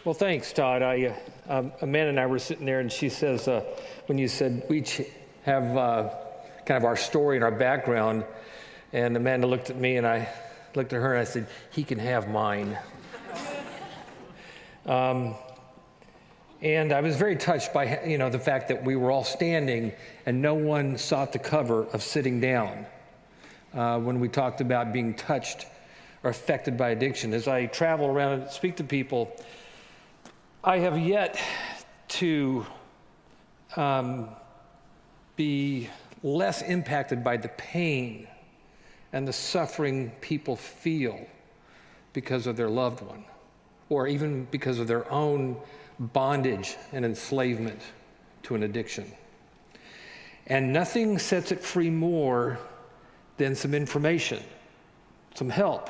Well, thanks, Todd. Amanda and I were sitting there, and she says, when you said we each have kind of our story and our background, and Amanda looked at me, and I looked at her, and I said, he can have mine. And I was very touched by, the fact that we were all standing, and no one sought the cover of sitting down when we talked about being touched or affected by addiction. As I travel around and speak to people, I have yet to be less impacted by the pain and the suffering people feel because of their loved one, or even because of their own bondage and enslavement to an addiction. And nothing sets it free more than some information, some help.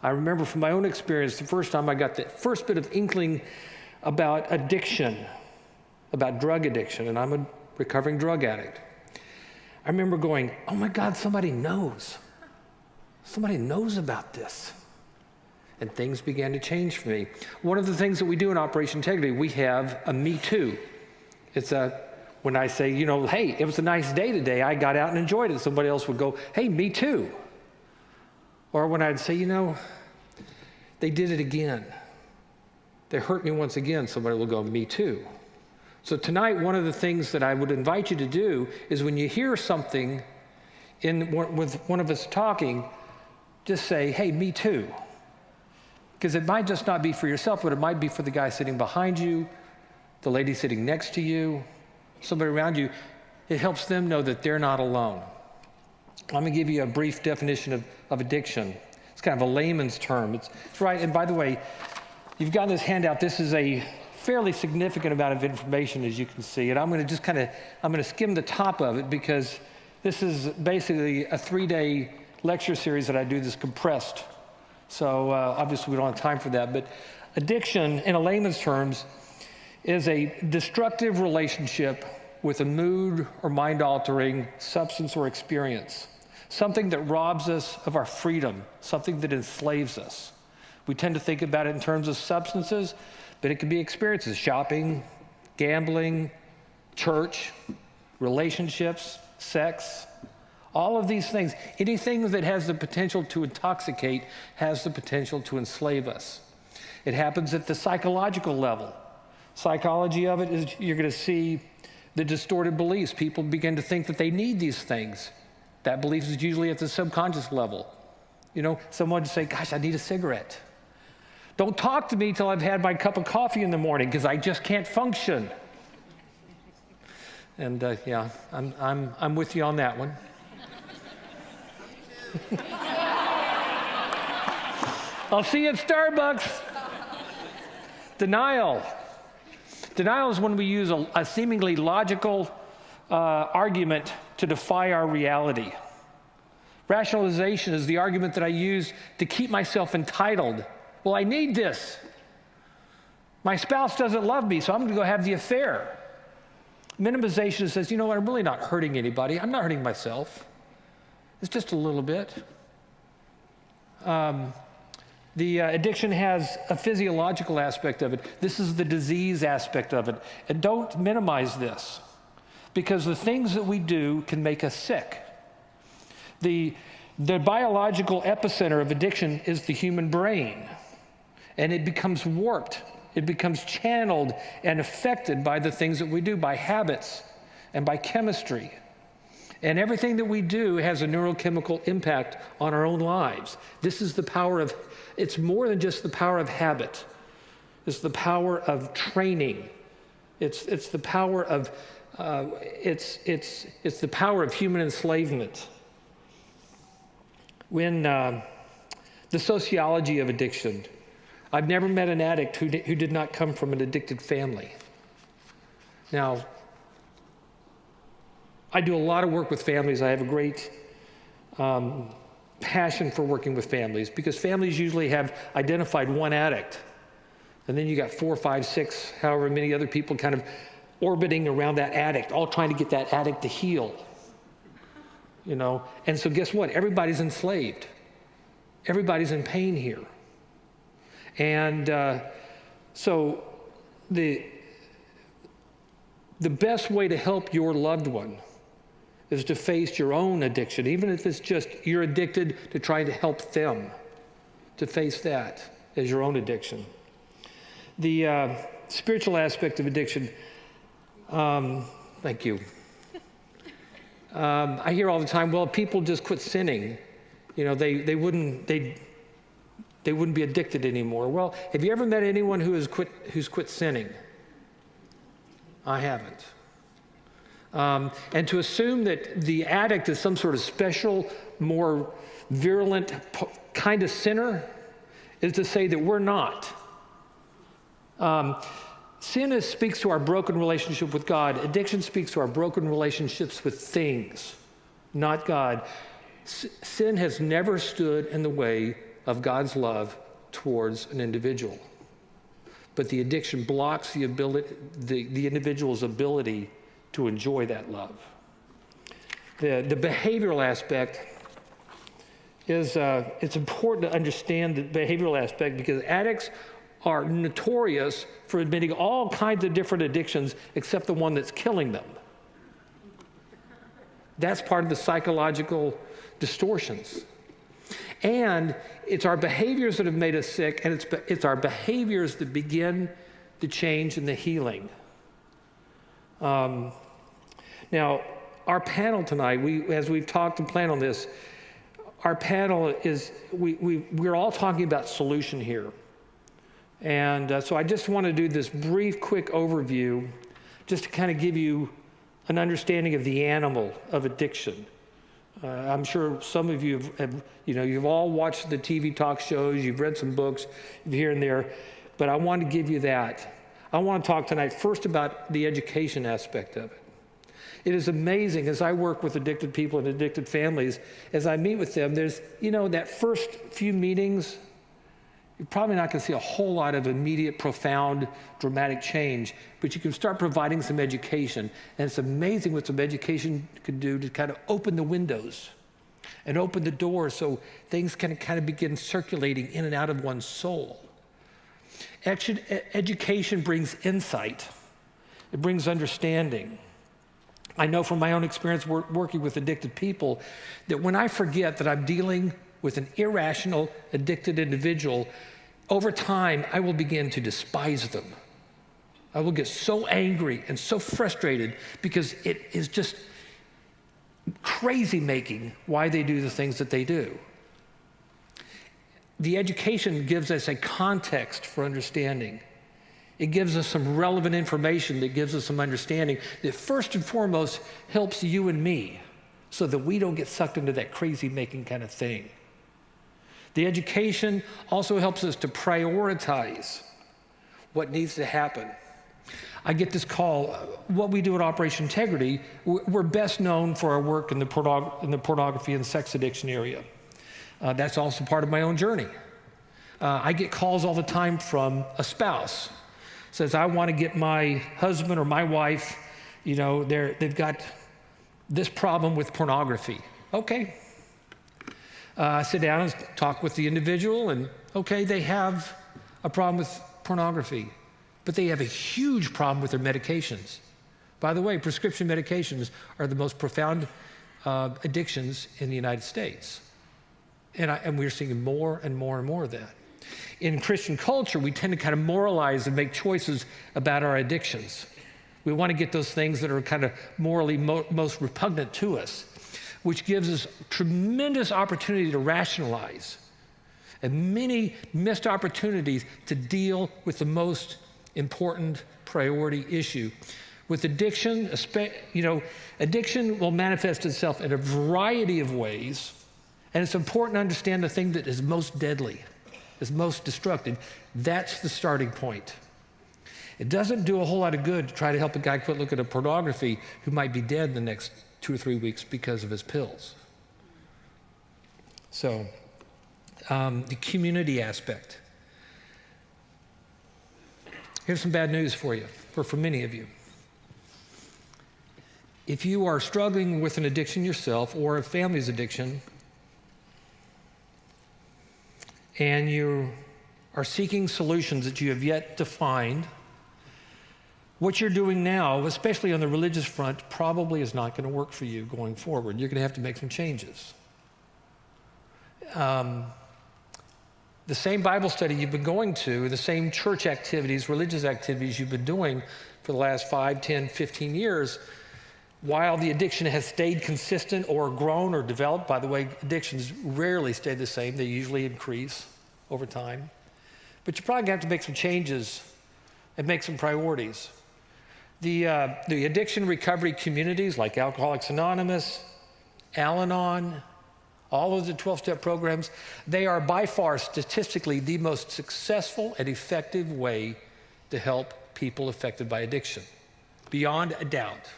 I remember from my own experience, the first time I got the first bit of inkling about addiction, about drug addiction, and I'm a recovering drug addict. I remember going, oh my God, somebody knows. Somebody knows about this. And things began to change for me. One of the things that we do in Operation Integrity, we have a Me Too. It's when I say, hey, it was a nice day today, I got out and enjoyed it, somebody else would go, hey, me too. Or when I'd say, they did it again. They hurt me once again, somebody will go, me too. So tonight, one of the things that I would invite you to do is when you hear something with one of us talking, just say, hey, me too. Because it might just not be for yourself, but it might be for the guy sitting behind you, the lady sitting next to you, somebody around you. It helps them know that they're not alone. I'm going to give you a brief definition of addiction. It's kind of a layman's term. It's right. And by the way, you've got this handout. This is a fairly significant amount of information, as you can see. And I'm going to skim the top of it because this is basically a 3-day lecture series that I do that's compressed. So obviously we don't have time for that. But addiction, in a layman's terms, is a destructive relationship with a mood or mind-altering substance or experience. Something that robs us of our freedom, something that enslaves us. We tend to think about it in terms of substances, but it can be experiences: shopping, gambling, church, relationships, sex, all of these things. Anything that has the potential to intoxicate has the potential to enslave us. It happens at the psychological level. Psychology of it is you're going to see the distorted beliefs. People begin to think that they need these things. That belief is usually at the subconscious level. Someone would say, gosh, I need a cigarette. Don't talk to me till I've had my cup of coffee in the morning because I just can't function. And yeah, I'm with you on that one. I'll see you at Starbucks. Denial. Denial is when we use a seemingly logical argument to defy our reality. Rationalization is the argument that I use to keep myself entitled. Well, I need this. My spouse doesn't love me, so I'm going to go have the affair. Minimization says, I'm really not hurting anybody. I'm not hurting myself. It's just a little bit. The addiction has a physiological aspect of it. This is the disease aspect of it. And don't minimize this, because the things that we do can make us sick. The biological epicenter of addiction is the human brain, and it becomes warped. It becomes channeled and affected by the things that we do, by habits and by chemistry. And everything that we do has a neurochemical impact on our own lives. This is the power of, it's more than just the power of habit. It's the power of training. It's the power of, it's the power of human enslavement. When the sociology of addiction, I've never met an addict who did not come from an addicted family. Now, I do a lot of work with families. I have a great passion for working with families because families usually have identified one addict. And then you got 4, 5, 6, however many other people kind of orbiting around that addict, all trying to get that addict to heal. And so guess what? Everybody's enslaved. Everybody's in pain here. And So the best way to help your loved one is to face your own addiction, even if it's just you're addicted, to try to help them, to face that as your own addiction. The spiritual aspect of addiction, thank you. I hear all the time, well, people just quit sinning. You know, they wouldn't be addicted anymore. Well, have you ever met anyone who's quit sinning? I haven't. And to assume that the addict is some sort of special, more virulent kind of sinner is to say that we're not. Sin speaks to our broken relationship with God. Addiction speaks to our broken relationships with things, not God. Sin has never stood in the way of God's love towards an individual. But the addiction blocks the individual's ability to enjoy that love. The behavioral aspect is, it's important to understand the behavioral aspect because addicts are notorious for admitting all kinds of different addictions except the one that's killing them. That's part of the psychological distortions. And it's our behaviors that have made us sick, and it's our behaviors that begin the change and the healing. Now, our panel tonight, as we've talked and planned on this, our panel is, we're all talking about solution here. And so I just want to do this brief, quick overview just to kind of give you an understanding of the animal of addiction. I'm sure some of you you've all watched the TV talk shows, you've read some books here and there, but I want to give you that. I want to talk tonight first about the education aspect of it. It is amazing as I work with addicted people and addicted families, as I meet with them, there's, that first few meetings, you're probably not going to see a whole lot of immediate, profound, dramatic change, but you can start providing some education. And it's amazing what some education can do to kind of open the windows and open the doors so things can kind of begin circulating in and out of one's soul. Education brings insight. It brings understanding. I know from my own experience working with addicted people that when I forget that I'm dealing with an irrational, addicted individual, over time, I will begin to despise them. I will get so angry and so frustrated because it is just crazy making why they do the things that they do. The education gives us a context for understanding. It gives us some relevant information that gives us some understanding that first and foremost helps you and me so that we don't get sucked into that crazy making kind of thing. The education also helps us to prioritize what needs to happen. I get this call, what we do at Operation Integrity, we're best known for our work in the pornography and sex addiction area. That's also part of my own journey. I get calls all the time from a spouse. Says, I want to get my husband or my wife, they've got this problem with pornography. Okay. I sit down and talk with the individual, and okay, they have a problem with pornography, but they have a huge problem with their medications. By the way, prescription medications are the most profound addictions in the United States. And we're seeing more and more and more of that. In Christian culture, we tend to kind of moralize and make choices about our addictions. We want to get those things that are kind of morally most repugnant to us, which gives us tremendous opportunity to rationalize and many missed opportunities to deal with the most important priority issue. With addiction, addiction will manifest itself in a variety of ways, and it's important to understand the thing that is most deadly, is most destructive. That's the starting point. It doesn't do a whole lot of good to try to help a guy quit looking at pornography who might be dead in the next 2 or 3 weeks because of his pills. So, the community aspect. Here's some bad news for you, or for many of you. If you are struggling with an addiction yourself or a family's addiction, and you are seeking solutions that you have yet to find. What you're doing now, especially on the religious front, probably is not going to work for you going forward. You're going to have to make some changes. The same Bible study you've been going to, the same church activities, religious activities you've been doing for the last 5, 10, 15 years, while the addiction has stayed consistent or grown or developed, by the way, addictions rarely stay the same. They usually increase over time. But you're probably going to have to make some changes and make some priorities. The addiction recovery communities like Alcoholics Anonymous, Al-Anon, all of the 12-step programs, they are by far statistically the most successful and effective way to help people affected by addiction. Beyond a doubt,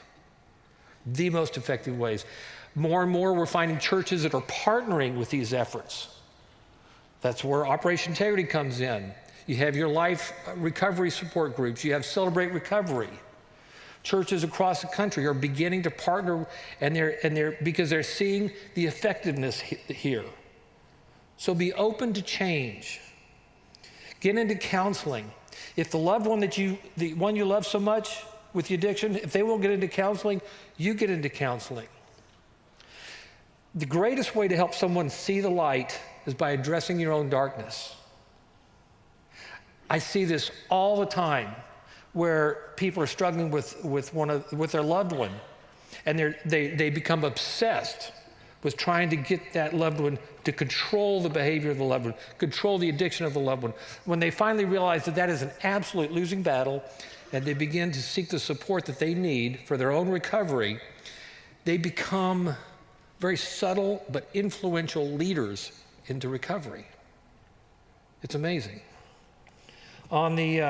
the most effective ways. More and more we're finding churches that are partnering with these efforts. That's where Operation Integrity comes in. You have your life recovery support groups. You have Celebrate Recovery. Churches across the country are beginning to partner, and they're because they're seeing the effectiveness here. So be open to change. Get into counseling. If the loved one the one you love so much with the addiction, if they won't get into counseling, you get into counseling. The greatest way to help someone see the light is by addressing your own darkness. I see this all the time, where people are struggling with their loved one, and they become obsessed with trying to get that loved one to control the behavior of the loved one, control the addiction of the loved one. When they finally realize that that is an absolute losing battle, and they begin to seek the support that they need for their own recovery, they become very subtle but influential leaders into recovery. It's amazing. On the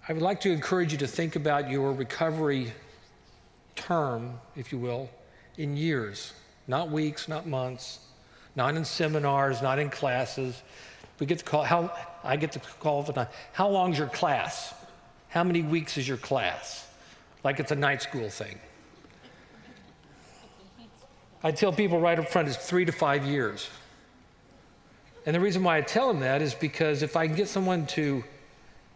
I would like to encourage you to think about your recovery term, if you will, in years, not weeks, not months, not in seminars, not in classes. I get the call all the time. How long's your class? How many weeks is your class? Like it's a night school thing. I tell people right up front, it's 3 to 5 years. And the reason why I tell them that is because if I can get someone to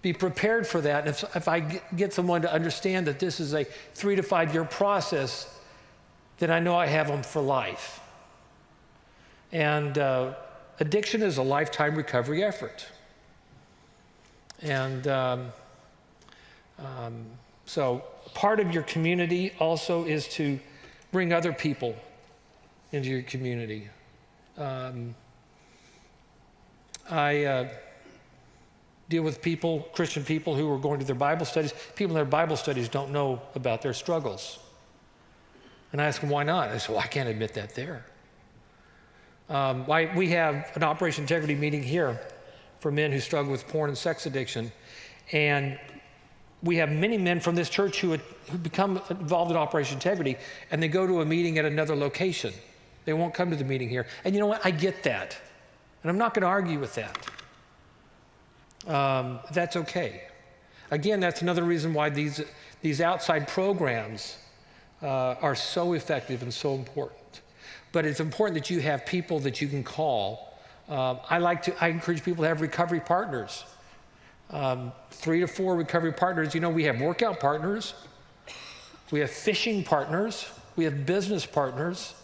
be prepared for that, and if I get someone to understand that this is a 3 to 5 year process, then I know I have them for life. And addiction is a lifetime recovery effort. And so part of your community also is to bring other people into your community. I deal with people, Christian people who are going to their Bible studies. People in their Bible studies don't know about their struggles. And I ask them, why not? They say, well, I can't admit that there. We have an Operation Integrity meeting here for men who struggle with porn and sex addiction. And we have many men from this church who become involved in Operation Integrity, and they go to a meeting at another location. They won't come to the meeting here. And you know what? I get that. And I'm not going to argue with that. That's okay. Again, that's another reason why these outside programs are so effective and so important. But it's important that you have people that you can call. I encourage people to have recovery partners. 3 to 4 recovery partners. You know, we have workout partners, we have fishing partners, we have business partners.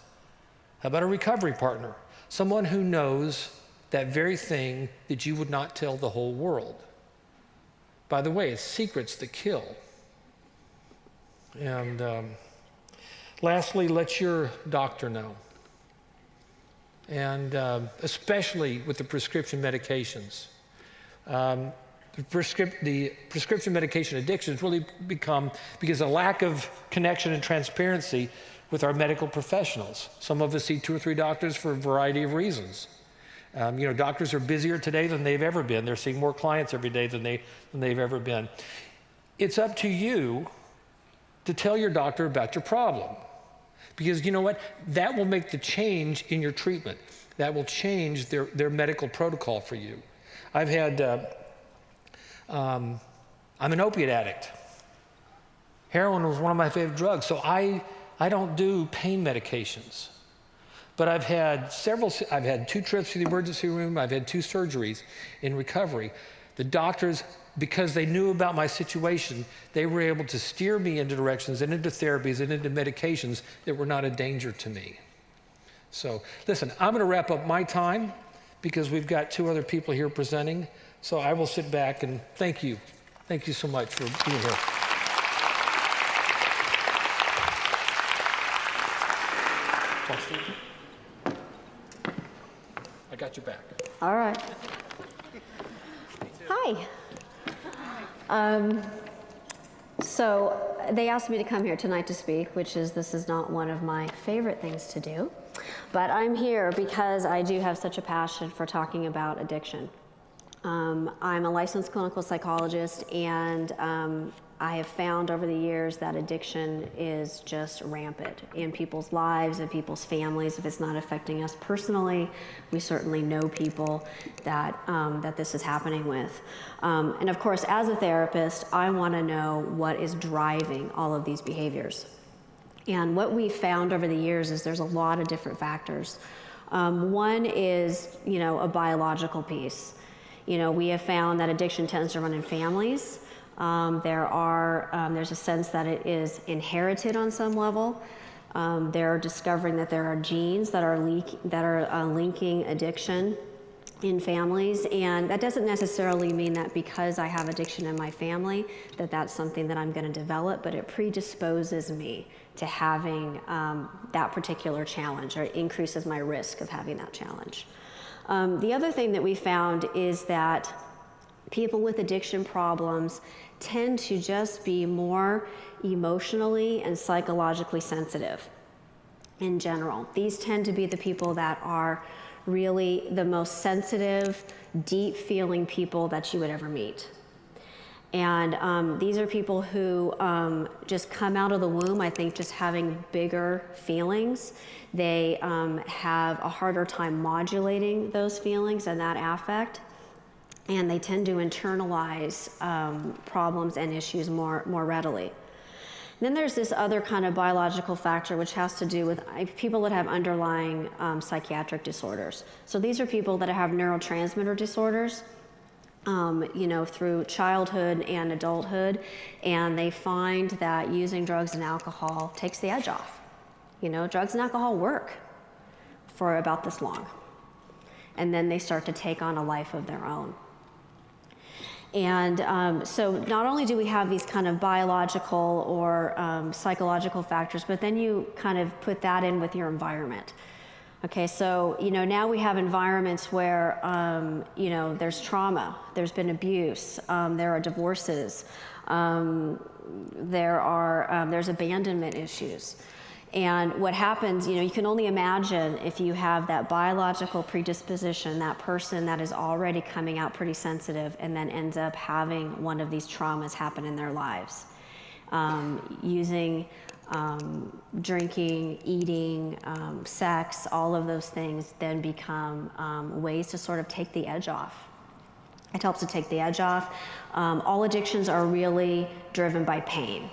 How about a recovery partner? Someone who knows that very thing that you would not tell the whole world. By the way, it's secrets that kill. And lastly, let your doctor know. And especially with the prescription medications. The prescription medication addiction has really become because of a lack of connection and transparency with our medical professionals. Some of us see 2 or 3 doctors for a variety of reasons. Doctors are busier today than they've ever been. They're seeing more clients every day than they've ever been. It's up to you to tell your doctor about your problem. Because you know what? That will make the change in your treatment. That will change their medical protocol for you. I've had I'm an opiate addict. Heroin was one of my favorite drugs, so I don't do pain medications. But I've had 2 trips to the emergency room, I've had 2 surgeries in recovery. The doctors, because they knew about my situation, they were able to steer me into directions and into therapies and into medications that were not a danger to me. So listen, I'm going to wrap up my time because we've got 2 other people here presenting. So I will sit back and thank you. Thank you so much for being here. I got your back. All right. Hi. So they asked me to come here tonight to speak, this is not one of my favorite things to do, but I'm here because I do have such a passion for talking about addiction. I'm a licensed clinical psychologist, and I have found over the years that addiction is just rampant in people's lives and people's families. If it's not affecting us personally, we certainly know people that, that this is happening with. And of course, as a therapist, I want to know what is driving all of these behaviors. And what we've found over the years is there's a lot of different factors. One is, a biological piece. We have found that addiction tends to run in families. There's a sense that it is inherited on some level. They're discovering that there are genes that are linking addiction in families, and that doesn't necessarily mean that because I have addiction in my family that that's something that I'm going to develop, but it predisposes me to having that particular challenge, or it increases my risk of having that challenge. The other thing that we found is that people with addiction problems tend to just be more emotionally and psychologically sensitive in general. These tend to be the people that are really the most sensitive, deep feeling people that you would ever meet. And these are people who just come out of the womb, I think, just having bigger feelings. They have a harder time modulating those feelings and that affect. And they tend to internalize problems and issues more readily. Then there's this other kind of biological factor which has to do with people that have underlying psychiatric disorders. So these are people that have neurotransmitter disorders, through childhood and adulthood, and they find that using drugs and alcohol takes the edge off. Drugs and alcohol work for about this long, and then they start to take on a life of their own. And so not only do we have these kind of biological or psychological factors, but then you kind of put that in with your environment. Okay, so now we have environments where there's trauma, there's been abuse, there are divorces, there's abandonment issues. And what happens, you can only imagine if you have that biological predisposition, that person that is already coming out pretty sensitive and then ends up having one of these traumas happen in their lives. Drinking, eating, sex, all of those things then become ways to sort of take the edge off. It helps to take the edge off. All addictions are really driven by pain.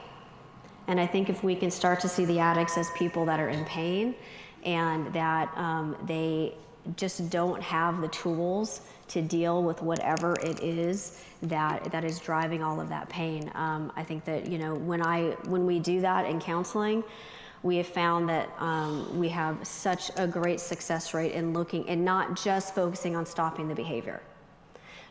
And I think if we can start to see the addicts as people that are in pain and that they just don't have the tools to deal with whatever it is that is driving all of that pain. I think that when we do that in counseling, we have found that we have such a great success rate in looking and not just focusing on stopping the behavior.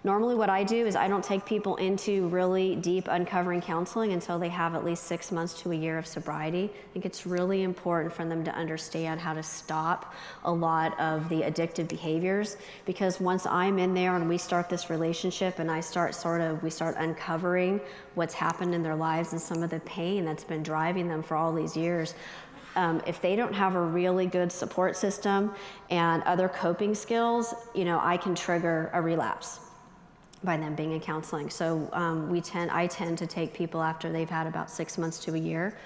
Normally what I do is I don't take people into really deep uncovering counseling until they have at least 6 months to a year of sobriety. I think it's really important for them to understand how to stop a lot of the addictive behaviors, because once I'm in there and we start this relationship and we start uncovering what's happened in their lives and some of the pain that's been driving them for all these years, if they don't have a really good support system and other coping skills, I can trigger a relapse by them being in counseling. So I tend to take people after they've had about 6 months to a year.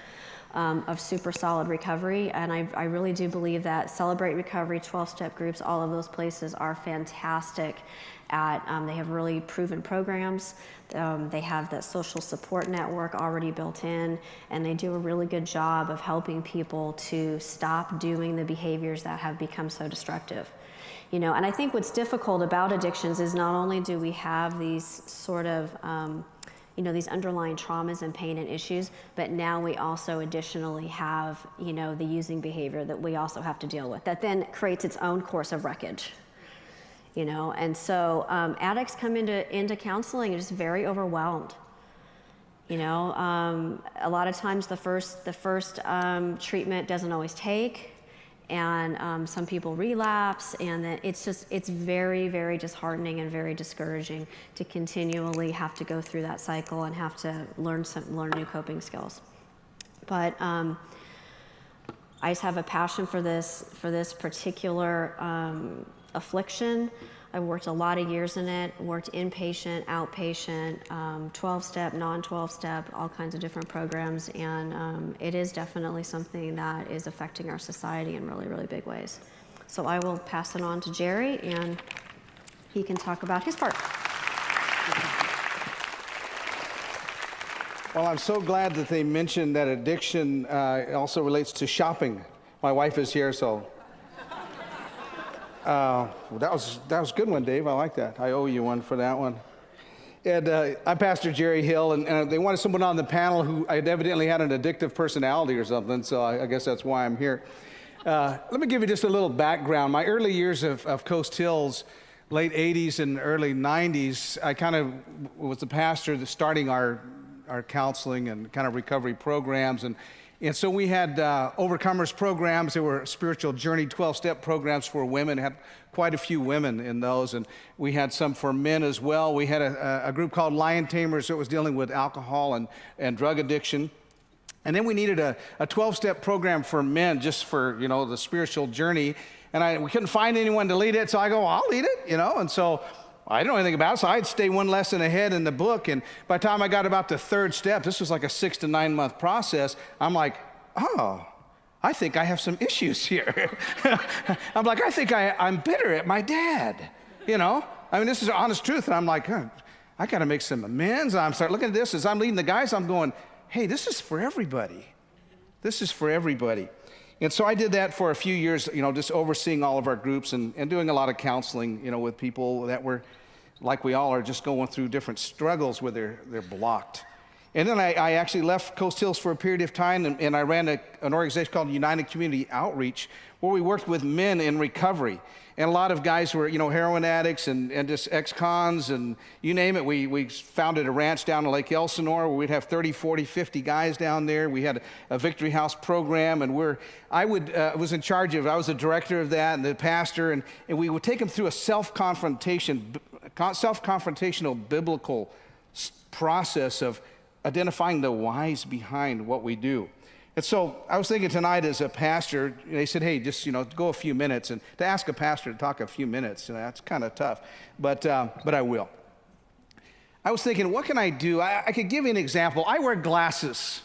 of super solid recovery. And I really do believe that Celebrate Recovery, 12-step groups, all of those places are fantastic at, they have really proven programs. They have that social support network already built in, and they do a really good job of helping people to stop doing the behaviors that have become so destructive. You know, and I think what's difficult about addictions is not only do we have these sort of, you know, these underlying traumas and pain and issues, but now we also additionally have, you know, the using behavior that we also have to deal with, that then creates its own course of wreckage. You know, and so addicts come into counseling and just very overwhelmed. You know, a lot of times the first treatment doesn't always take, and some people relapse, and then it's very, very disheartening and very discouraging to continually have to go through that cycle and have to learn new coping skills. But I just have a passion for this particular affliction. I worked a lot of years in it, worked inpatient, outpatient, 12-step, non-12-step, all kinds of different programs, and it is definitely something that is affecting our society in really, really big ways. So I will pass it on to Jerry, and he can talk about his part. Well, I'm so glad that they mentioned that addiction also relates to shopping. My wife is here, so well, that was a good one, Dave. I like that. I owe you one for that one. And I'm Pastor Jerry Hill, and they wanted someone on the panel who had evidently had an addictive personality or something, so I guess that's why I'm here. Let me give you just a little background. My early years of Coast Hills, late 80s and early 90s, I kind of was the pastor that's starting our counseling and kind of recovery programs, and so we had Overcomers programs. There were spiritual journey 12-step programs for women. Had quite a few women in those, and we had some for men as well. We had a group called Lion Tamers that was dealing with alcohol and drug addiction. And then we needed a 12-step program for men, just for, you know, the spiritual journey. And we couldn't find anyone to lead it, so I go, well, I'll lead it, you know. And so I didn't know anything about it, so I'd stay one lesson ahead in the book. And by the time I got about the third step, this was like a 6 to 9 month process, I'm like, oh, I think I have some issues here. I'm like, I think I'm bitter at my dad, you know? I mean, this is the honest truth. And I'm like, I got to make some amends. I'm starting looking at this as I'm leading the guys. I'm going, hey, this is for everybody. This is for everybody. And so I did that for a few years, you know, just overseeing all of our groups and doing a lot of counseling, you know, with people that were, like we all are, just going through different struggles where they're blocked. And then I actually left Coast Hills for a period of time, and I ran an organization called United Community Outreach, where we worked with men in recovery. And a lot of guys were, you know, heroin addicts and just ex-cons and you name it. We founded a ranch down in Lake Elsinore where we'd have 30, 40, 50 guys down there. We had a Victory House program, and I was in charge of, I was the director of that and the pastor, and we would take them through a self-confrontational biblical process of identifying the whys behind what we do. And so I was thinking tonight as a pastor, they said, hey, just, you know, go a few minutes. And to ask a pastor to talk a few minutes, you know, that's kind of tough, but I will. I was thinking, what can I do? I could give you an example. I wear glasses,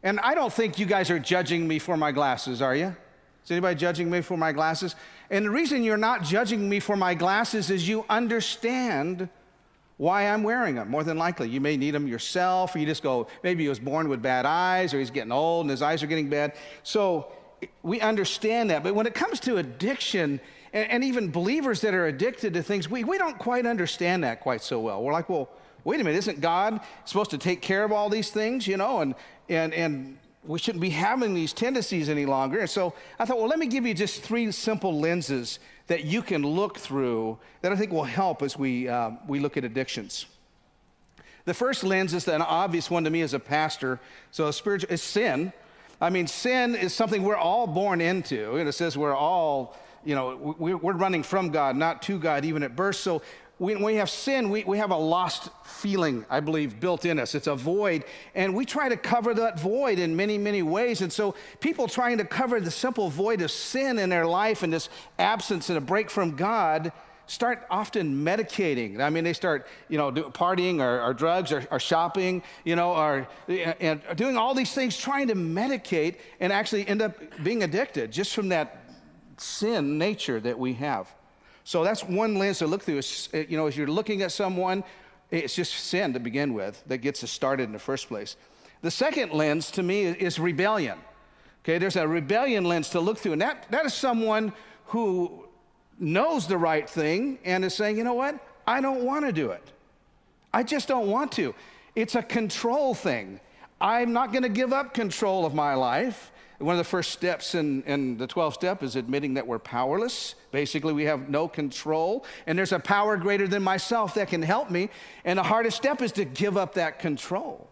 and I don't think you guys are judging me for my glasses, are you? Is anybody judging me for my glasses? And the reason you're not judging me for my glasses is you understand why I'm wearing them, more than likely. You may need them yourself, or you just go, maybe he was born with bad eyes, or he's getting old and his eyes are getting bad. So we understand that. But when it comes to addiction, and even believers that are addicted to things, we don't quite understand that quite so well. We're like, well, wait a minute, isn't God supposed to take care of all these things, you know? And we shouldn't be having these tendencies any longer. And so I thought, well, let me give you just 3 simple lenses that you can look through that I think will help as we look at addictions. The first lens is an obvious one to me as a pastor. So spiritual is sin. I mean, sin is something we're all born into. And it says we're all, you know, we're running from God, not to God, even at birth. So when we have sin, we have a lost feeling, I believe, built in us. It's a void, and we try to cover that void in many, many ways. And so people trying to cover the simple void of sin in their life and this absence and a break from God start often medicating. I mean, they start, partying or drugs or shopping, and doing all these things, trying to medicate and actually end up being addicted just from that sin nature that we have. So that's one lens to look through. As you're looking at someone, it's just sin to begin with that gets us started in the first place. The second lens to me is rebellion. Okay, there's a rebellion lens to look through, and that is someone who knows the right thing and is saying, you know what, I don't want to do it. I just don't want to. It's a control thing. I'm not going to give up control of my life. One of the first steps in the 12th step is admitting that we're powerless. Basically, we have no control, and there's a power greater than myself that can help me, and the hardest step is to give up that control.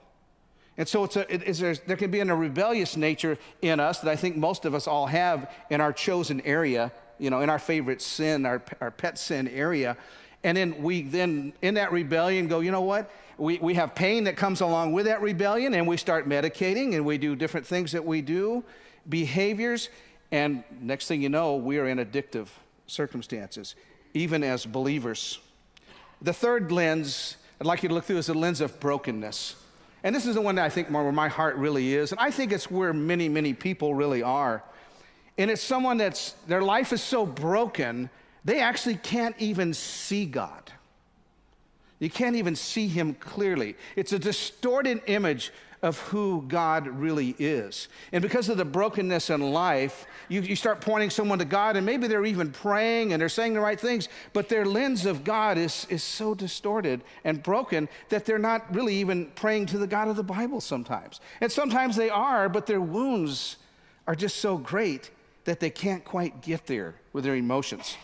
And so there can be a rebellious nature in us that I think most of us all have in our chosen area, in our favorite sin, our pet sin area. And then we in that rebellion go, you know what? We have pain that comes along with that rebellion, and we start medicating, and we do different things that we do, behaviors, and next thing you know, we are in addictive circumstances, even as believers. The third lens I'd like you to look through is the lens of brokenness. And this is the one that I think where my heart really is. And I think it's where many, many people really are. And it's someone their life is so broken, they actually can't even see God. You can't even see him clearly. It's a distorted image of who God really is. And because of the brokenness in life, you start pointing someone to God, and maybe they're even praying and they're saying the right things, but their lens of God is so distorted and broken that they're not really even praying to the God of the Bible sometimes. And sometimes they are, but their wounds are just so great that they can't quite get there with their emotions.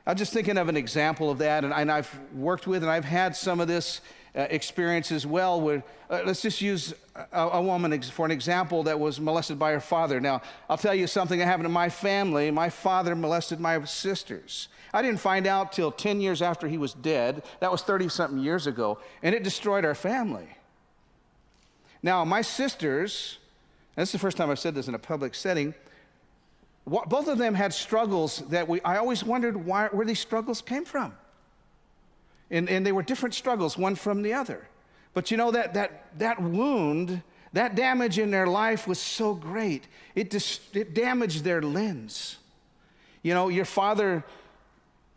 I'm just thinking of an example of that, and I've worked with, and I've had some of this experience as well, where let's just use a woman for an example that was molested by her father. Now, I'll tell you something that happened in my family. My father molested my sisters. I didn't find out till 10 years after he was dead. That was 30-something years ago, and it destroyed our family. Now, my sisters, and this is the first time I've said this in a public setting, both of them had struggles that I always wondered where these struggles came from. And they were different struggles, one from the other. But that wound, that damage in their life was so great. It damaged their lens. Your father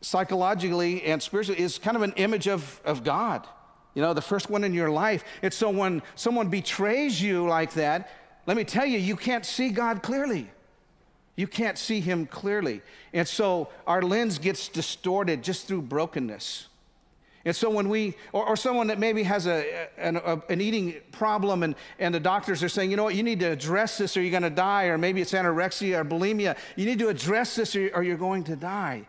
psychologically and spiritually is kind of an image of God. The first one in your life. It's so when someone betrays you like that, let me tell you, you can't see God clearly. You can't see him clearly. And so our lens gets distorted just through brokenness. And so when or someone that maybe has an eating problem and the doctors are saying, you know what, you need to address this or you're going to die, or maybe it's anorexia or bulimia. You need to address this or you're going to die.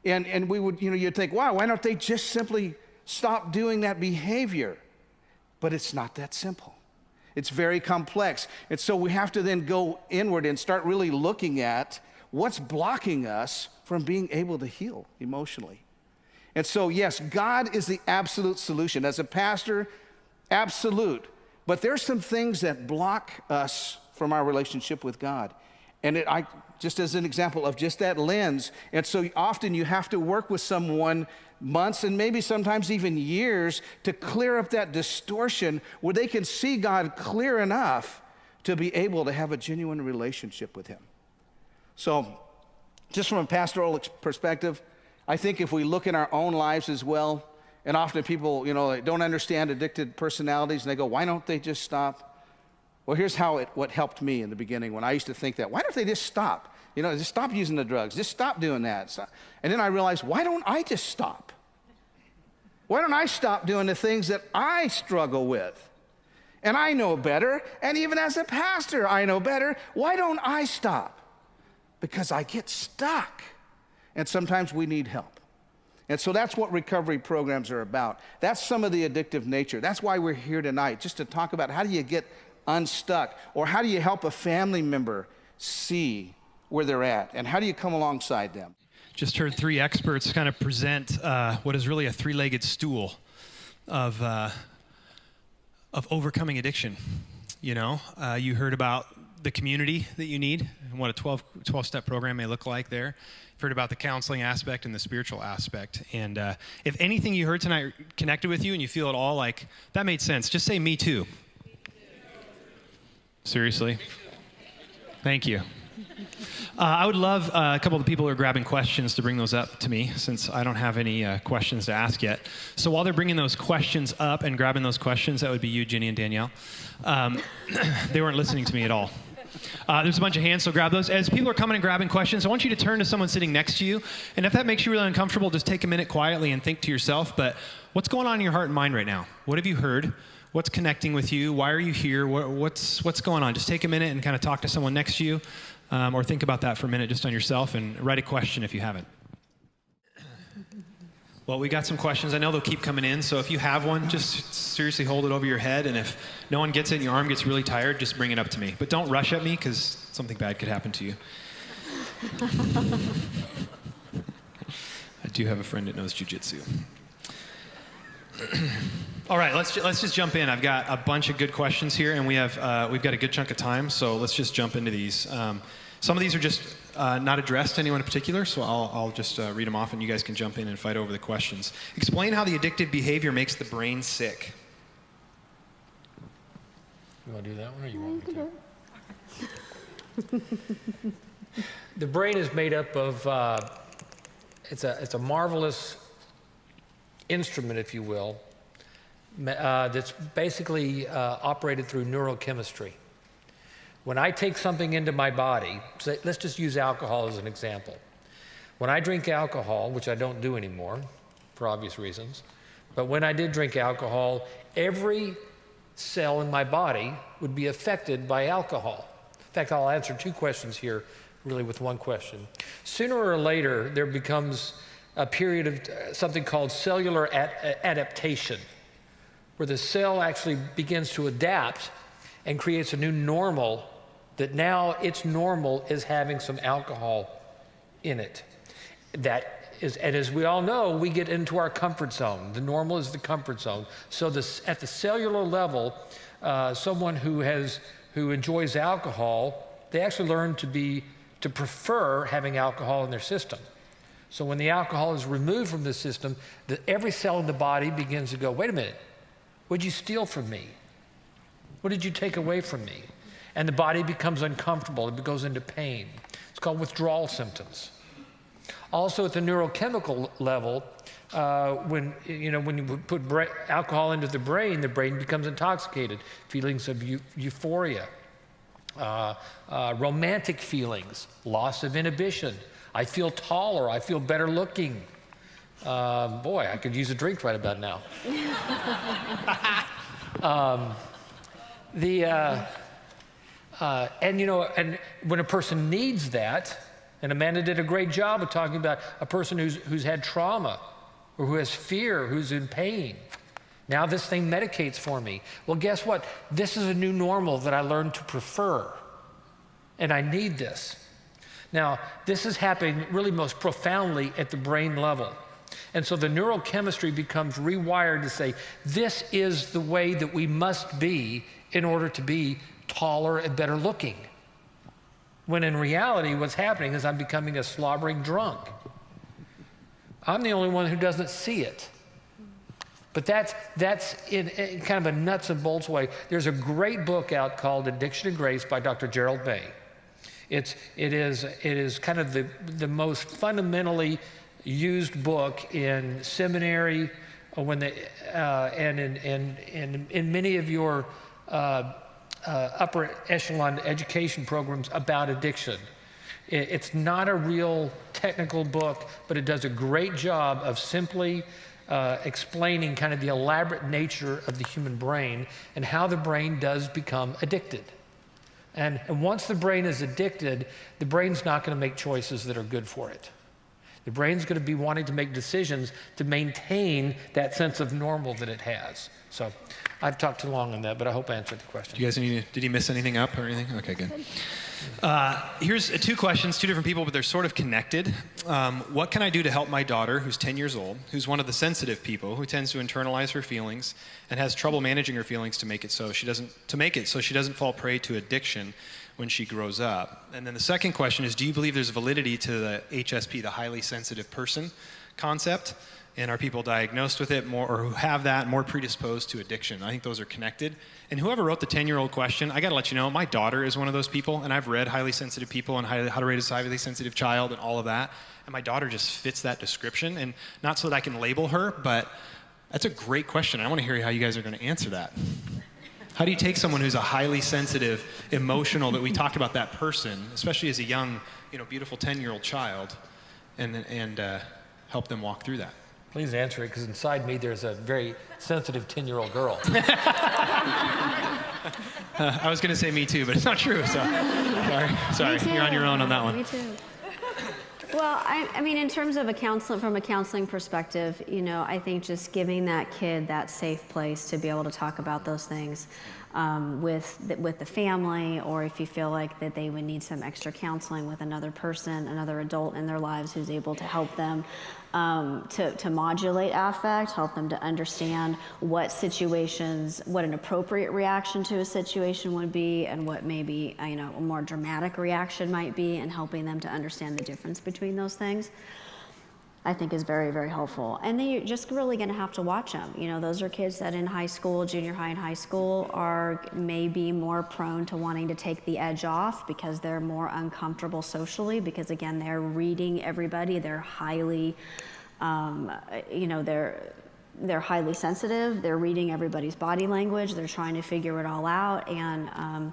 And we would, you'd think, wow, why don't they just simply stop doing that behavior? But it's not that simple. It's very complex. And so we have to then go inward and start really looking at what's blocking us from being able to heal emotionally. And so, yes, God is the absolute solution. As a pastor, absolute. But there's some things that block us from our relationship with God. And just as an example of just that lens, and so often you have to work with someone months and maybe sometimes even years to clear up that distortion where they can see God clear enough to be able to have a genuine relationship with him. So, just from a pastoral perspective, I think if we look in our own lives as well, and often people, they don't understand addicted personalities, and they go, why don't they just stop? Well, here's what helped me in the beginning when I used to think that. Why don't they just stop? Just stop using the drugs. Just stop doing that. And then I realized, why don't I just stop? Why don't I stop doing the things that I struggle with? And I know better, and even as a pastor, I know better. Why don't I stop? Because I get stuck. And sometimes we need help. And so that's what recovery programs are about. That's some of the addictive nature. That's why we're here tonight, just to talk about how do you get unstuck, or how do you help a family member see where they're at, and how do you come alongside them? Just heard three experts kind of present what is really a three-legged stool of overcoming addiction. You heard about the community that you need and what a 12-step program may look like there. You've heard about the counseling aspect and the spiritual aspect. And if anything you heard tonight connected with you and you feel at all like that made sense, just say, me too. Seriously? Thank you. I would love a couple of the people who are grabbing questions to bring those up to me, since I don't have any questions to ask yet. So while they're bringing those questions up and grabbing those questions, that would be you, Ginny and Danielle. They weren't listening to me at all. There's a bunch of hands, so grab those. As people are coming and grabbing questions, I want you to turn to someone sitting next to you. And if that makes you really uncomfortable, just take a minute quietly and think to yourself, but what's going on in your heart and mind right now? What have you heard? What's connecting with you? Why are you here? What's going on? Just take a minute and kind of talk to someone next to you, or think about that for a minute just on yourself, and write a question if you haven't. Well, we got some questions. I know they'll keep coming in, so if you have one, just seriously hold it over your head, and if no one gets it and your arm gets really tired, just bring it up to me. But don't rush at me, because something bad could happen to you. I do have a friend that knows jiu-jitsu. All right, let's just jump in. I've got a bunch of good questions here, and we've got a good chunk of time, so let's just jump into these. Some of these are just not addressed to anyone in particular, so I'll just read them off, and you guys can jump in and fight over the questions. Explain how the addictive behavior makes the brain sick. You want to do that one, or you want me to? The brain is made up of, it's a marvelous instrument, if you will, that's basically operated through neurochemistry. When I take something into my body, say, let's just use alcohol as an example. When I drink alcohol, which I don't do anymore for obvious reasons, but when I did drink alcohol, every cell in my body would be affected by alcohol. In fact, I'll answer two questions here really with one question. Sooner or later, there becomes a period of something called cellular adaptation, where the cell actually begins to adapt and creates a new normal, that now its normal is having some alcohol in it. That is, and as we all know, we get into our comfort zone. The normal is the comfort zone. So at the cellular level, someone who enjoys alcohol, they actually learn to prefer having alcohol in their system. So when the alcohol is removed from the system, every cell in the body begins to go, wait a minute, what'd you steal from me? What did you take away from me? And the body becomes uncomfortable. It goes into pain. It's called withdrawal symptoms. Also at the neurochemical level, when you put alcohol into the brain becomes intoxicated. Feelings of euphoria, romantic feelings, loss of inhibition. I feel taller, I feel better looking. Boy, I could use a drink right about now. And when a person needs that, and Amanda did a great job of talking about a person who's had trauma, or who has fear, who's in pain. Now this thing medicates for me. Well, guess what? This is a new normal that I learned to prefer, and I need this. Now, this is happening really most profoundly at the brain level. And so the neurochemistry becomes rewired to say, this is the way that we must be in order to be taller and better looking. When in reality, what's happening is I'm becoming a slobbering drunk. I'm the only one who doesn't see it. But that's in kind of a nuts and bolts way. There's a great book out called Addiction to Grace by Dr. Gerald May. It is kind of the most fundamentally used book in seminary, and in many of your upper echelon education programs about addiction. It's not a real technical book, but it does a great job of simply explaining kind of the elaborate nature of the human brain and how the brain does become addicted. And once the brain is addicted, the brain's not going to make choices that are good for it. The brain's going to be wanting to make decisions to maintain that sense of normal that it has. So I've talked too long on that, but I hope I answered the question. Do you guys did he miss anything up or anything? Okay, good. Here's two questions, two different people, but they're sort of connected. What can I do to help my daughter, who's 10 years old, who's one of the sensitive people, who tends to internalize her feelings and has trouble managing her feelings to make it so she doesn't fall prey to addiction when she grows up? And then the second question is, do you believe there's validity to the HSP, the highly sensitive person concept? And are people diagnosed with it more, or who have that, more predisposed to addiction? I think those are connected. And whoever wrote the 10-year-old question, I got to let you know, my daughter is one of those people, and I've read Highly Sensitive People and How to Raise a Highly Sensitive Child and all of that. And my daughter just fits that description. And not so that I can label her, but that's a great question. I want to hear how you guys are going to answer that. How do you take someone who's a highly sensitive, emotional, that we talked about that person, especially as a young, beautiful 10-year-old child, and help them walk through that? Please answer it, because inside me there's a very sensitive 10-year-old girl. I was going to say me too, but it's not true. So sorry, you're on your own on that one. Me too. Well, I mean, in terms of from a counseling perspective, I think just giving that kid that safe place to be able to talk about those things with the family, or if you feel like that they would need some extra counseling with another person, another adult in their lives who's able to help them to modulate affect, help them to understand what an appropriate reaction to a situation would be, and what maybe a more dramatic reaction might be, and helping them to understand the difference between those things, I think is very, very helpful. And then you're just really going to have to watch them. Those are kids that in high school, junior high and high school, are maybe more prone to wanting to take the edge off because they're more uncomfortable socially, because again, they're reading everybody. They're highly, they're highly sensitive. They're reading everybody's body language. They're trying to figure it all out. And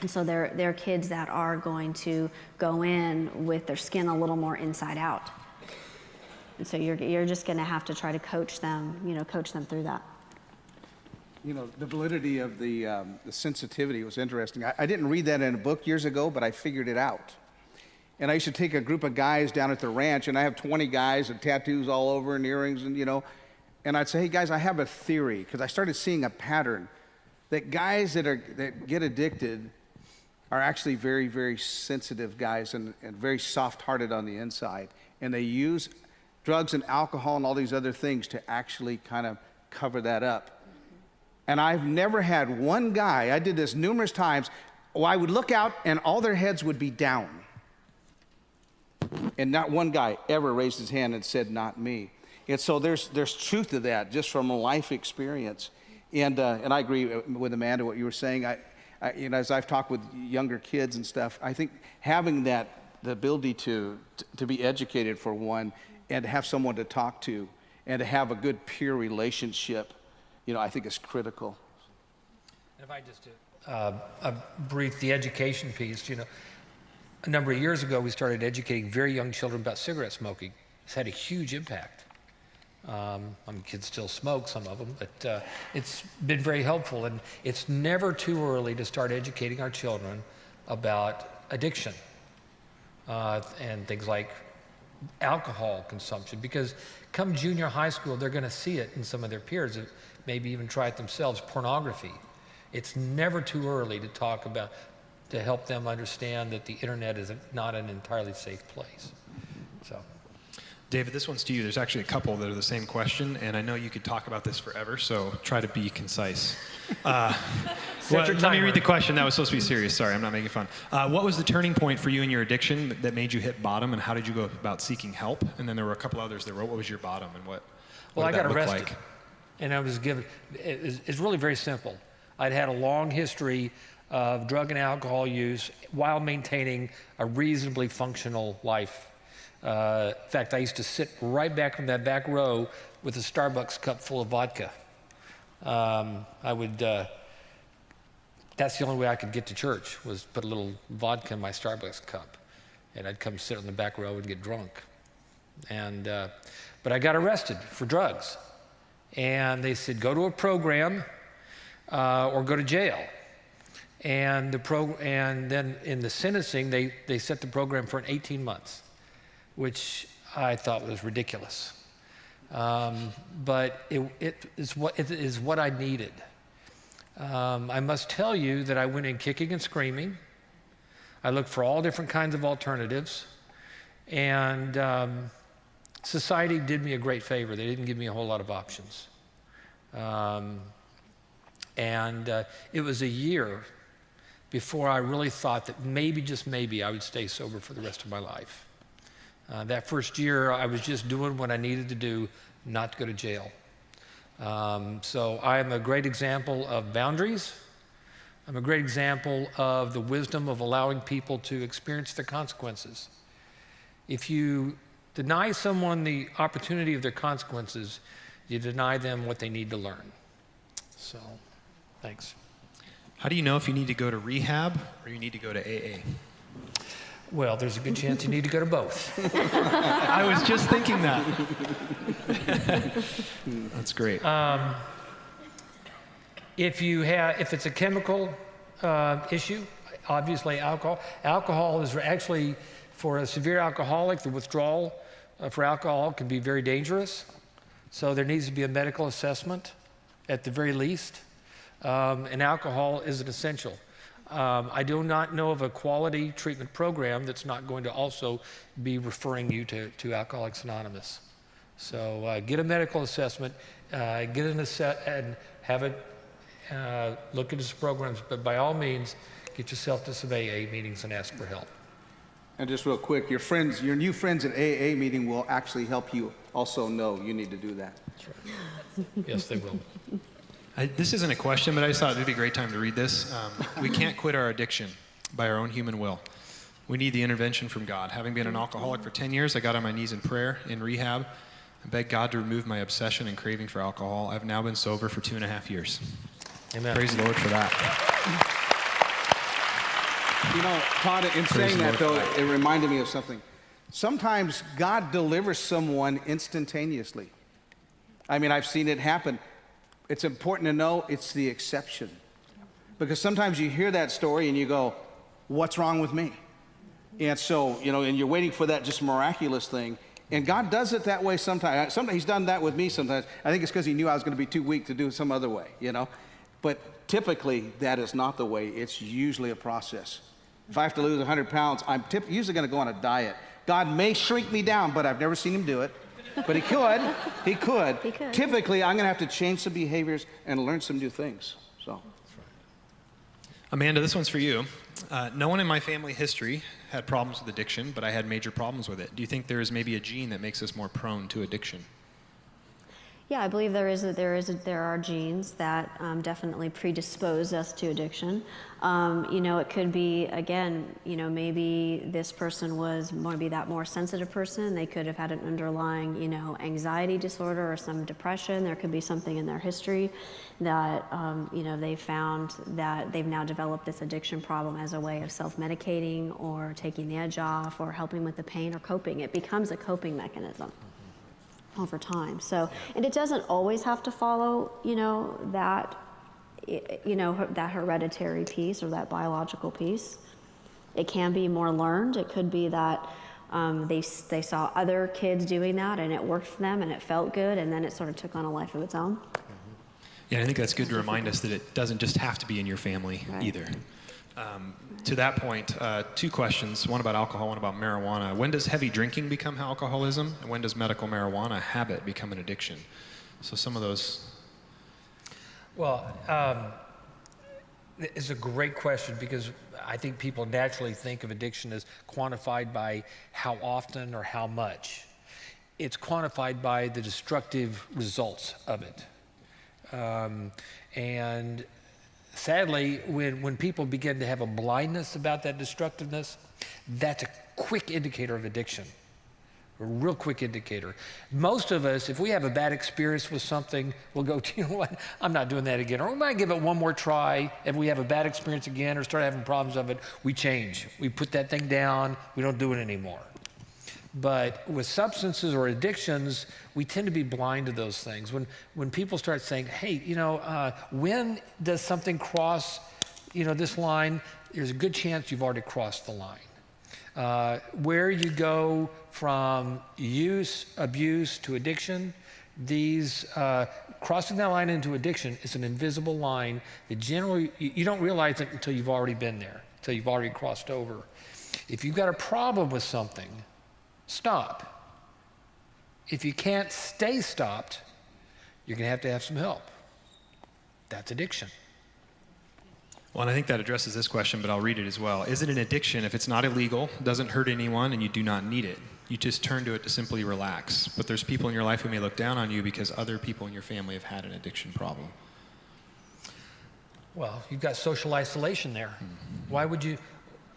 so they're kids that are going to go in with their skin a little more inside out. And so you're just going to have to try to coach them through that. The validity of the sensitivity was interesting. I didn't read that in a book years ago, but I figured it out. And I used to take a group of guys down at the ranch, and I have 20 guys with tattoos all over and earrings, and I'd say, hey guys, I have a theory, because I started seeing a pattern that guys that get addicted are actually very, very sensitive guys and very soft-hearted on the inside. And they use drugs and alcohol and all these other things to actually kind of cover that up. And I've never had one guy, I did this numerous times, I would look out and all their heads would be down. And not one guy ever raised his hand and said, not me. And so there's truth to that, just from a life experience. And I agree with Amanda, what you were saying. As I've talked with younger kids and stuff, I think having the ability to be educated, for one, and to have someone to talk to, and to have a good peer relationship, I think is critical. And if I just brief the education piece, a number of years ago we started educating very young children about cigarette smoking. It's had a huge impact. Kids still smoke, some of them, but it's been very helpful. And it's never too early to start educating our children about addiction and things like alcohol consumption, because come junior high school, they're going to see it in some of their peers, maybe even try it themselves. Pornography. It's never too early to help them understand that the internet is not an entirely safe place. So, David, this one's to you. There's actually a couple that are the same question, and I know you could talk about this forever, so try to be concise. Let me read the question. That was supposed to be serious. Sorry, I'm not making fun. What was the turning point for you in your addiction that made you hit bottom, and how did you go about seeking help? And then there were a couple others that wrote, what was your bottom, and what Well, did I got that look arrested, like? and I was given, it's really very simple. I'd had a long history of drug and alcohol use while maintaining a reasonably functional life. In fact, I used to sit right back from that back row with a Starbucks cup full of vodka. That's the only way I could get to church, was put a little vodka in my Starbucks cup. And I'd come sit on the back row and get drunk. But I got arrested for drugs. And they said, go to a program or go to jail. And then in the sentencing, they set the program for 18 months, which I thought was ridiculous. But it is what I needed. I must tell you that I went in kicking and screaming. I looked for all different kinds of alternatives. And society did me a great favor. They didn't give me a whole lot of options. It was a year before I really thought that maybe, just maybe, I would stay sober for the rest of my life. That first year, I was just doing what I needed to do not to go to jail. So I am a great example of boundaries. I'm a great example of the wisdom of allowing people to experience the consequences. If you deny someone the opportunity of their consequences, you deny them what they need to learn. So, thanks. How do you know if you need to go to rehab or you need to go to AA? Well, there's a good chance you need to go to both. I was just thinking that. That's great. If it's a chemical issue, obviously alcohol. Alcohol is actually, for a severe alcoholic, the withdrawal for alcohol can be very dangerous. So there needs to be a medical assessment at the very least. And alcohol is an essential. I do not know of a quality treatment program that's not going to also be referring you to Alcoholics Anonymous. So get a medical assessment, get an and have it look into some programs, but by all means, get yourself to some AA meetings and ask for help. And just real quick, your new friends at AA meeting will actually help you also know you need to do that. That's right. Yes, they will. This isn't a question, but I just thought it'd be a great time to read this. We can't quit our addiction by our own human will. We need the intervention from God. Having been an alcoholic for 10 years, I got on my knees in prayer in rehab and begged God to remove my obsession and craving for alcohol. I've now been sober for 2.5 years. Amen. Praise the Lord for that. You know, Todd, in saying that though, it reminded me of something. Sometimes God delivers someone instantaneously. I mean, I've seen it happen. It's important to know it's the exception. Because sometimes you hear that story and you go, what's wrong with me? And so, and you're waiting for that just miraculous thing. And God does it that way sometimes. Sometimes He's done that with me sometimes. I think it's because He knew I was going to be too weak to do it some other way, But typically, that is not the way. It's usually a process. If I have to lose 100 pounds, I'm usually going to go on a diet. God may shrink me down, but I've never seen Him do it. But He could. He could. Typically, I'm going to have to change some behaviors and learn some new things. So, Amanda, this one's for you. No one in my family history had problems with addiction, but I had major problems with it. Do you think there is maybe a gene that makes us more prone to addiction? Yeah, I believe there are genes that definitely predispose us to addiction. It could be, again, maybe this person was maybe that more sensitive person. They could have had an underlying, anxiety disorder or some depression. There could be something in their history that, they found that they've now developed this addiction problem as a way of self-medicating or taking the edge off or helping with the pain or coping. It becomes a coping mechanism over time. So, and it doesn't always have to follow, that hereditary piece or that biological piece. It can be more learned. It could be that they saw other kids doing that and it worked for them and it felt good, and then it sort of took on a life of its own. Yeah, I think that's good to remind us that it doesn't just have to be in your family either. To that point, 2 questions, one about alcohol, one about marijuana. When does heavy drinking become alcoholism? And when does medical marijuana habit become an addiction? So some of those. Well, it's a great question because I think people naturally think of addiction as quantified by how often or how much. It's quantified by the destructive results of it. And sadly, when people begin to have a blindness about that destructiveness, that's a quick indicator of addiction, a real quick indicator. Most of us, if we have a bad experience with something, we'll go, you know what, I'm not doing that again. Or we might give it one more try. If we have a bad experience again or start having problems of it, we change. We put that thing down. We don't do it anymore. But with substances or addictions, we tend to be blind to those things. When people start saying, hey, when does something cross, this line, there's a good chance you've already crossed the line. Where you go from use, abuse to addiction, crossing that line into addiction is an invisible line that generally, you don't realize it until you've already been there, until you've already crossed over. If you've got a problem with something, stop. If you can't stay stopped, you're going to have some help. That's addiction. Well, and I think that addresses this question, but I'll read it as well. Is it an addiction if it's not illegal, doesn't hurt anyone, and you do not need it? You just turn to it to simply relax. But there's people in your life who may look down on you because other people in your family have had an addiction problem. Well, you've got social isolation there. Why would you,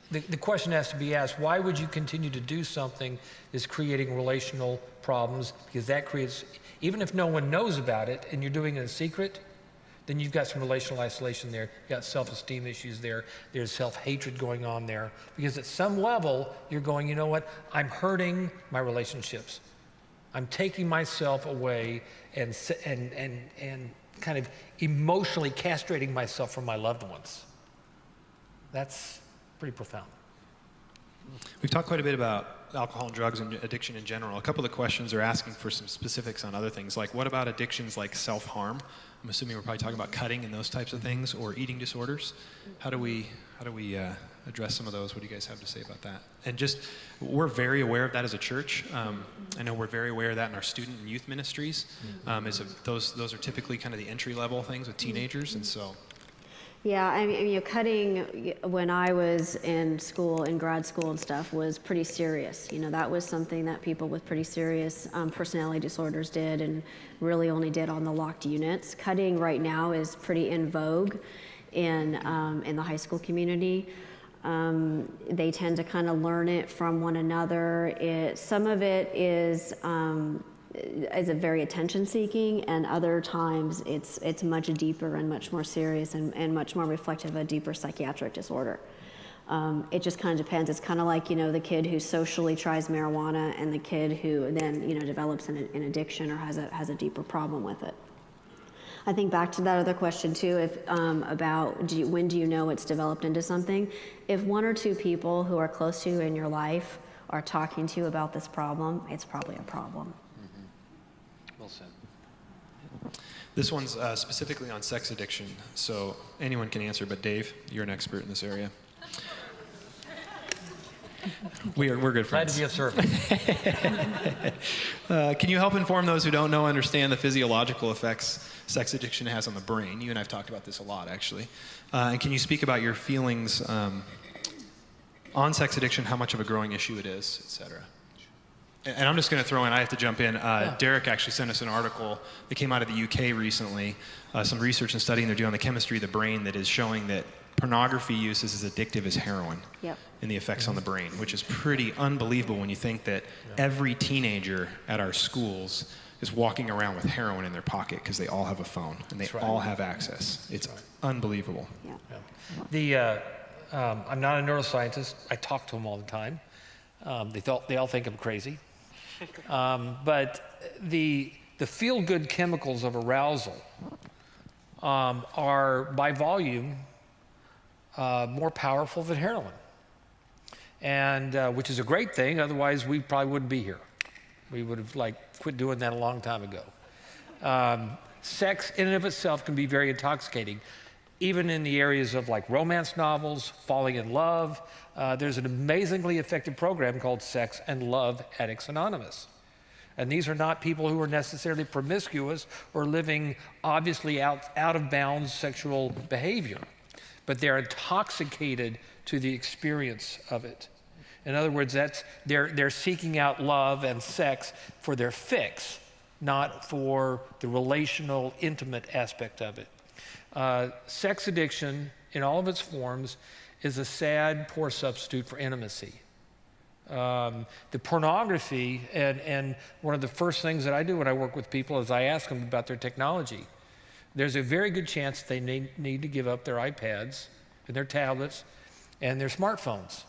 the question has to be asked, why would you continue to do something that's creating relational problems? Because that creates, even if no one knows about it and you're doing it in secret, then you've got some relational isolation there. You've got self-esteem issues there. There's self-hatred going on there. Because at some level, you're going, you know what? I'm hurting my relationships. I'm taking myself away and kind of emotionally castrating myself from my loved ones. That's pretty profound. We've talked quite a bit about alcohol and drugs and addiction in general. A couple of the questions are asking for some specifics on other things, like what about addictions like self-harm? I'm assuming we're probably talking about cutting and those types of things, or eating disorders. How do we address some of those? What do you guys have to say about that? And just, we're very aware of that as a church. I know we're very aware of that in our student and youth ministries. Those are typically kind of the entry-level things with teenagers, and so. Yeah, I mean, cutting when I was in school, in grad school and stuff, was pretty serious. That was something that people with pretty serious personality disorders did, and really only did on the locked units. Cutting right now is pretty in vogue in the high school community. They tend to kind of learn it from one another. Some of it is a very attention-seeking, and other times it's much deeper and much more serious and much more reflective of a deeper psychiatric disorder. It just kind of depends. It's kind of like, the kid who socially tries marijuana and the kid who then, develops an addiction or has a deeper problem with it. I think back to that other question too, about when do you know it's developed into something? If one or two people who are close to you in your life are talking to you about this problem, it's probably a problem. Well said. This one's specifically on sex addiction, so anyone can answer, but Dave, you're an expert in this area. We're good Glad friends. to be of service. Can you help inform those who don't know, understand the physiological effects sex addiction has on the brain? You and I have talked about this a lot, actually. And can you speak about your feelings on sex addiction, how much of a growing issue it is, et cetera? And I'm just going to throw in, I have to jump in. Derek actually sent us an article that came out of the UK recently, some research and studying they're doing on the chemistry of the brain that is showing that pornography use is as addictive as heroin in the effects on the brain, which is pretty unbelievable when you think that every teenager at our schools is walking around with heroin in their pocket because they all have a phone and they all have access. It's unbelievable. I'm not a neuroscientist. I talk to them all the time. They all think I'm crazy. But the feel-good chemicals of arousal are, by volume, more powerful than heroin, and which is a great thing. Otherwise, we probably wouldn't be here. We would have quit doing that a long time ago. Sex, in and of itself, can be very intoxicating, even in the areas of romance novels, falling in love. There's an amazingly effective program called Sex and Love Addicts Anonymous. And these are not people who are necessarily promiscuous or living obviously out of bounds sexual behavior, but they're intoxicated to the experience of it. In other words, they're seeking out love and sex for their fix, not for the relational, intimate aspect of it. Sex addiction, in all of its forms, is a sad, poor substitute for intimacy. The pornography, and one of the first things that I do when I work with people is I ask them about their technology. There's a very good chance they need to give up their iPads and their tablets and their smartphones,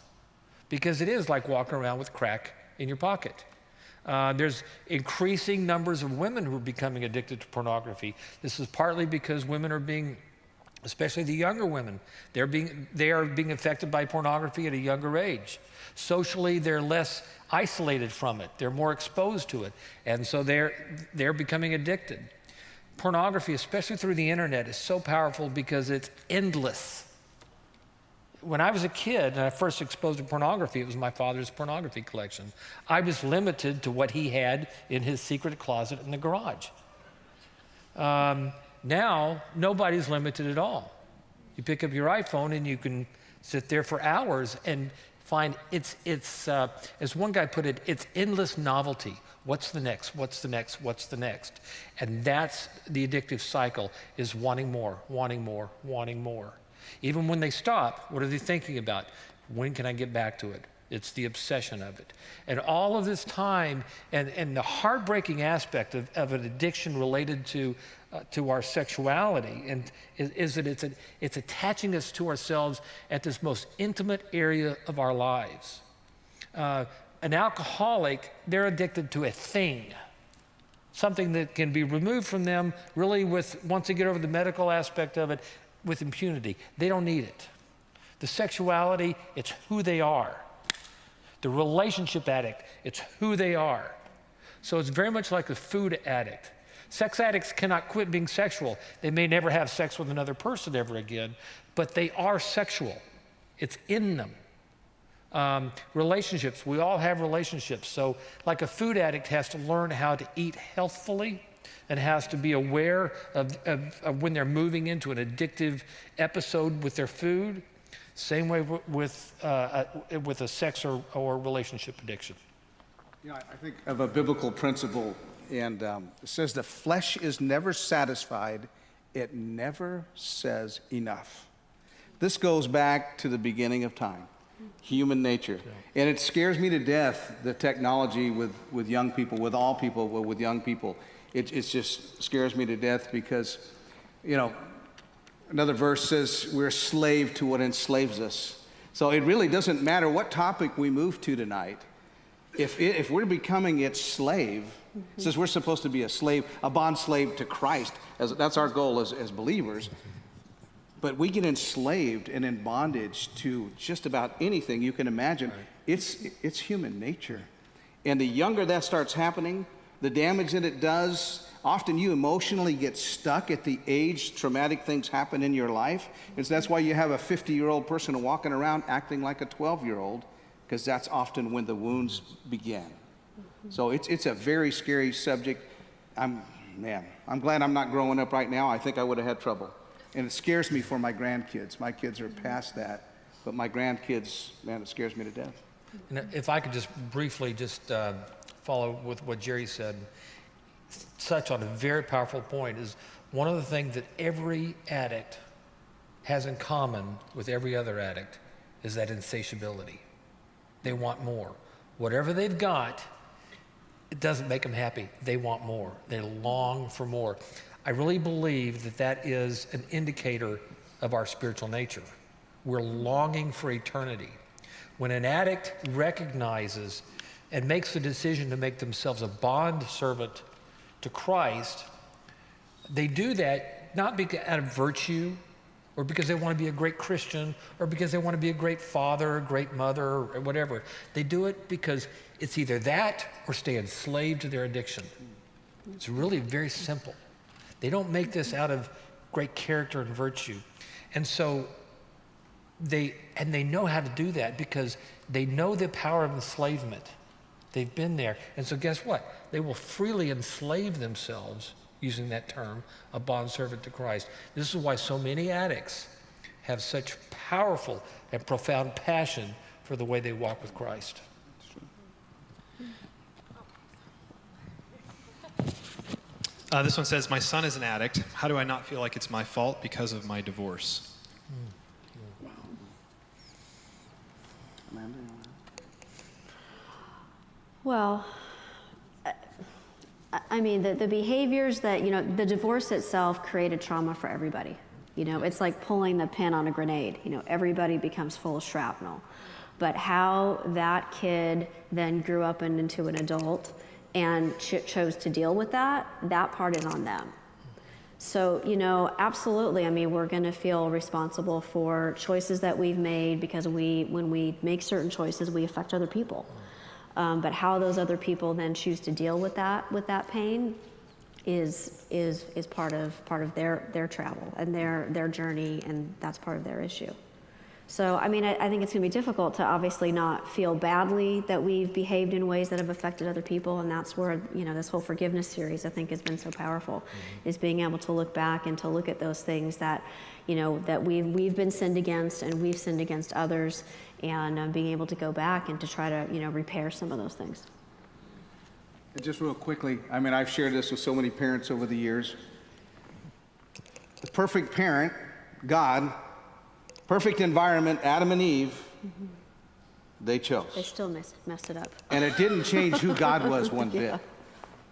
because it is like walking around with crack in your pocket. There's increasing numbers of women who are becoming addicted to pornography. This is partly because women are being, especially the younger women, they are being affected by pornography at a younger age. Socially, they're less isolated from it. They're more exposed to it, and so they're becoming addicted. Pornography, especially through the internet, is so powerful because it's endless. When I was a kid and I first exposed to pornography, it was my father's pornography collection. I was limited to what he had in his secret closet in the garage. Now, nobody's limited at all. You pick up your iPhone and you can sit there for hours and find as one guy put it, it's endless novelty. What's the next? What's the next? What's the next? And that's the addictive cycle, is wanting more, wanting more, wanting more. Even when they stop, what are they thinking about? When can I get back to it? It's the obsession of it. And all of this time, and the heartbreaking aspect of an addiction related to our sexuality, and is that it's attaching us to ourselves at this most intimate area of our lives. An alcoholic, they're addicted to a thing, something that can be removed from them really once they get over the medical aspect of it, with impunity. They don't need it. The sexuality, it's who they are. The relationship addict, it's who they are. So it's very much like a food addict. Sex addicts cannot quit being sexual. They may never have sex with another person ever again, but they are sexual. It's in them. Relationships, we all have relationships. So like a food addict has to learn how to eat healthfully and has to be aware of when they're moving into an addictive episode with their food. Same way with a sex or relationship addiction. You know, I think of a biblical principle, and it says the flesh is never satisfied. It never says enough. This goes back to the beginning of time, human nature. And it scares me to death, the technology with young people, with all people, with young people. It just scares me to death because, you know, another verse says we're a slave to what enslaves us. So it really doesn't matter what topic we move to tonight. If we're becoming its slave, it says we're supposed to be a slave, a bond slave to Christ. That's our goal as believers. But we get enslaved and in bondage to just about anything you can imagine. Right. It's human nature. And the younger that starts happening, the damage that it does, often you emotionally get stuck at the age traumatic things happen in your life. And so that's why you have a 50-year-old person walking around acting like a 12-year-old, because that's often when the wounds begin. Mm-hmm. So it's a very scary subject. I'm glad I'm not growing up right now. I think I would have had trouble. And it scares me for my grandkids. My kids are past that, but my grandkids, man, it scares me to death. And if I could just briefly follow with what Jerry said, touch on a very powerful point, is one of the things that every addict has in common with every other addict is that insatiability. They want more. Whatever they've got, it doesn't make them happy. They want more. They long for more. I really believe that is an indicator of our spiritual nature. We're longing for eternity. When an addict recognizes and makes the decision to make themselves a bond servant to Christ, they do that not out of virtue or because they want to be a great Christian or because they want to be a great father, a great mother, or whatever. They do it because it's either that or stay enslaved to their addiction. It's really very simple. They don't make this out of great character and virtue. And so they know how to do that because they know the power of enslavement. They've been there. And so guess what? They will freely enslave themselves, using that term, a bondservant to Christ. This is why so many addicts have such powerful and profound passion for the way they walk with Christ. This one says, my son is an addict. How do I not feel like it's my fault because of my divorce? Well, I mean, the behaviors that, the divorce itself created trauma for everybody. It's like pulling the pin on a grenade. Everybody becomes full of shrapnel. But how that kid then grew up into an adult and chose to deal with that part is on them. So, absolutely, I mean, we're going to feel responsible for choices that we've made because when we make certain choices, we affect other people. But how those other people then choose to deal with that pain is part of their travel and their journey, and that's part of their issue. So, I mean, I think it's going to be difficult to obviously not feel badly that we've behaved in ways that have affected other people, and that's where, this whole forgiveness series, I think, has been so powerful, is being able to look back and to look at those things that, that we've been sinned against and we've sinned against others, and being able to go back and to try to, repair some of those things. And just real quickly, I mean, I've shared this with so many parents over the years. The perfect parent, God, perfect environment, Adam and Eve, they chose. They still messed it up. And it didn't change who God was one bit.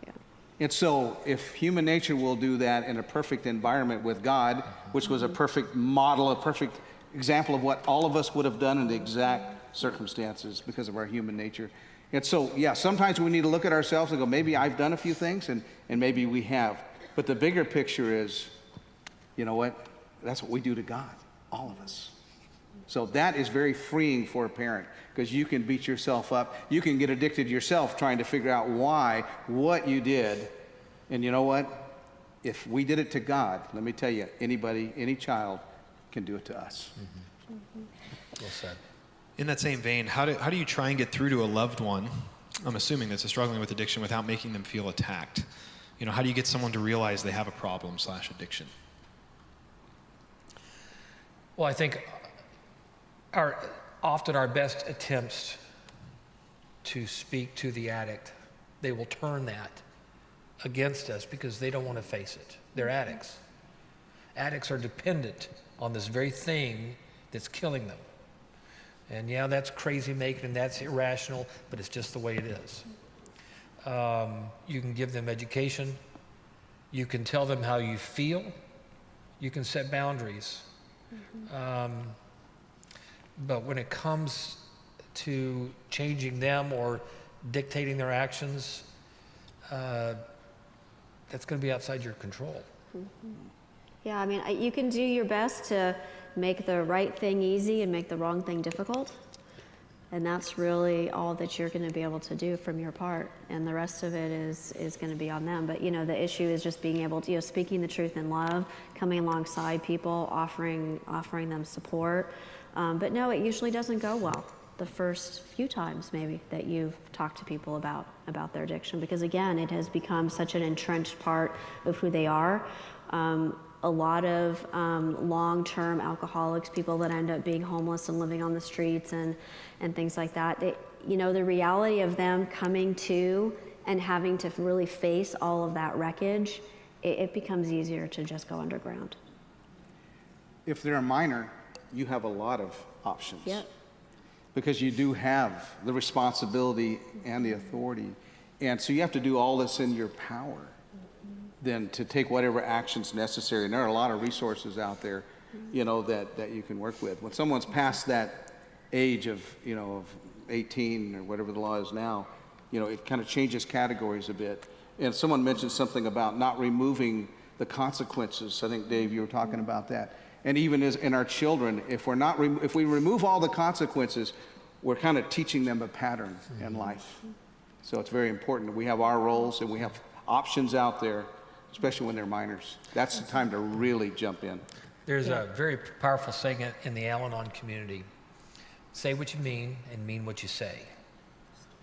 Yeah. And so if human nature will do that in a perfect environment with God, which was a perfect model, a perfect example of what all of us would have done in the exact circumstances because of our human nature. And so, yeah, sometimes we need to look at ourselves and go, maybe I've done a few things, and maybe we have. But the bigger picture is, you know what? That's what we do to God, all of us. So that is very freeing for a parent, because you can beat yourself up. You can get addicted yourself trying to figure out why, what you did. And you know what? If we did it to God, let me tell you, anybody, any child can do it to us. Well said. In that same vein, how do you try and get through to a loved one, I'm assuming that's struggling with addiction, without making them feel attacked? How do you get someone to realize they have a problem/addiction? Well, I think often our best attempts to speak to the addict, they will turn that against us because they don't want to face it. They're addicts. Addicts are dependent on this very thing that's killing them. And yeah, that's crazy making and that's irrational, but it's just the way it is. You can give them education. You can tell them how you feel. You can set boundaries. But when it comes to changing them or dictating their actions, that's going to be outside your control. Yeah, I mean, you can do your best to make the right thing easy and make the wrong thing difficult. And that's really all that you're going to be able to do from your part. And the rest of it is going to be on them. But, the issue is just being able to, speaking the truth in love, coming alongside people, offering them support. But no, it usually doesn't go well the first few times maybe that you've talked to people about their addiction. Because again, it has become such an entrenched part of who they are. A lot of long-term alcoholics, people that end up being homeless and living on the streets and things like that, the reality of them coming to and having to really face all of that wreckage, it becomes easier to just go underground. If they're a minor, you have a lot of options. Yep. Because you do have the responsibility and the authority. And so you have to do all this in your power then to take whatever actions necessary. And there are a lot of resources out there, that you can work with. When someone's past that age of 18 or whatever the law is now, it kind of changes categories a bit. And someone mentioned something about not removing the consequences. I think, Dave, you were talking about that. And even as in our children, if we remove all the consequences, we're kind of teaching them a pattern in life. So it's very important that we have our roles and we have options out there, especially when they're minors. That's the time to really jump in. There's a very powerful saying in the Al-Anon community: say what you mean and mean what you say.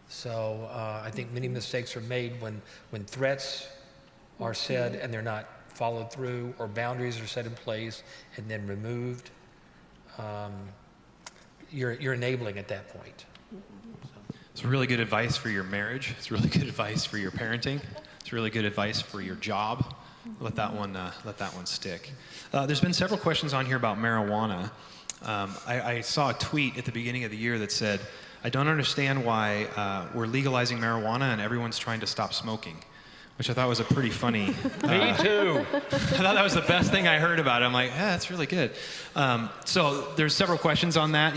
So I think many mistakes are made when threats are said and they're not followed through, or boundaries are set in place and then removed. You're enabling at that point. It's really good advice for your marriage. It's really good advice for your parenting. It's really good advice for your job. Let that one stick. There's been several questions on here about marijuana. I saw a tweet at the beginning of the year that said, "I don't understand why we're legalizing marijuana and everyone's trying to stop smoking," which I thought was a pretty funny. Me too. I thought that was the best thing I heard about it. I'm like, yeah, that's really good. So there's several questions on that.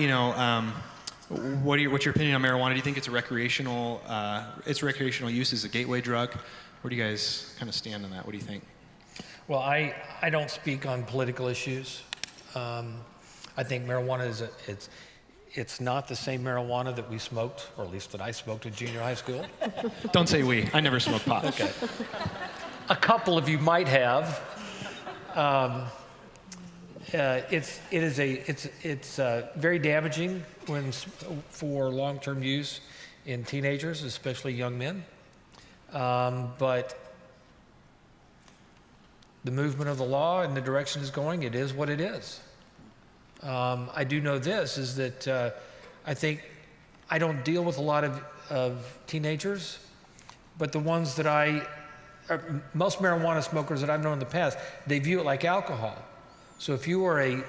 What's your opinion on marijuana? Do you think it's a recreational? Its recreational use is a gateway drug. Where do you guys kind of stand on that? What do you think? Well, I don't speak on political issues. I think marijuana it's not the same marijuana that we smoked, or at least that I smoked in junior high school. Don't say we. I never smoked pot. Okay. A couple of you might have. it's very damaging for long-term use in teenagers, especially young men. But the movement of the law and the direction is going, it is what it is. I do know this, is that I think I don't deal with a lot of teenagers, but the ones that most marijuana smokers that I've known in the past, they view it like alcohol. So if you are a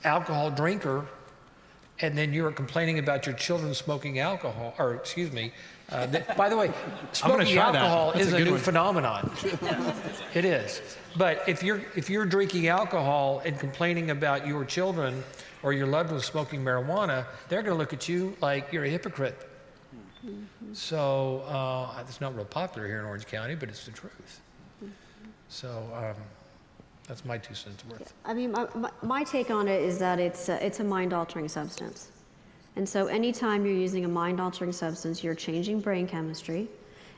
alcohol drinker and then you're complaining about your children smoking alcohol, or excuse me, by the way, smoking alcohol is a new phenomenon. It is. But if you're drinking alcohol and complaining about your children or your loved ones smoking marijuana, they're going to look at you like you're a hypocrite. So it's not real popular here in Orange County, but it's the truth. So that's my 2 cents worth. I mean, my take on it is that it's a mind-altering substance. And so anytime you're using a mind-altering substance, you're changing brain chemistry,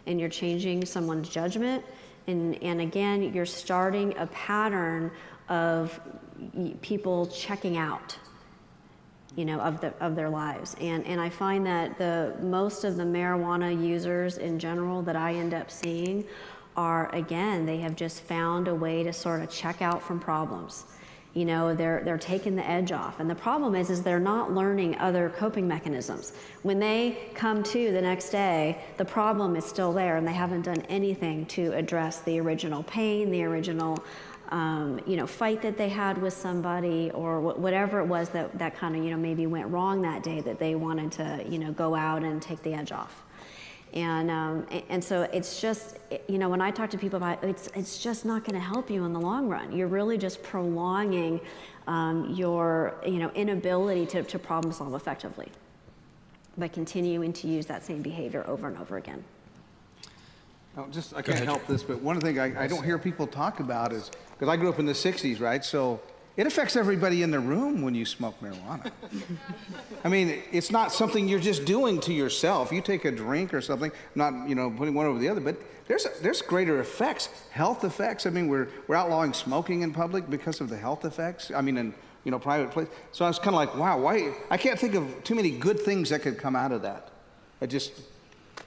and you're changing someone's judgment, and again, you're starting a pattern of people checking out, of their lives. And I find that most of the marijuana users in general that I end up seeing are, again, they have just found a way to sort of check out from problems. They're taking the edge off. And the problem is they're not learning other coping mechanisms. When they come to the next day, the problem is still there, and they haven't done anything to address the original pain, the original fight that they had with somebody, or whatever it was that kind of, maybe went wrong that day, that they wanted to, go out and take the edge off. And so it's just, when I talk to people about it, it's just not going to help you in the long run. You're really just prolonging your, inability to problem solve effectively by continuing to use that same behavior over and over again. I can't help this, but one thing I don't hear people talk about is, because I grew up in the 60s, right? So it affects everybody in the room when you smoke marijuana. I mean, it's not something you're just doing to yourself. You take a drink or something, not, putting one over the other, but there's greater effects, health effects. I mean, we're outlawing smoking in public because of the health effects. I mean, in, private place. So I was kind of like, wow, why? I can't think of too many good things that could come out of that. I just,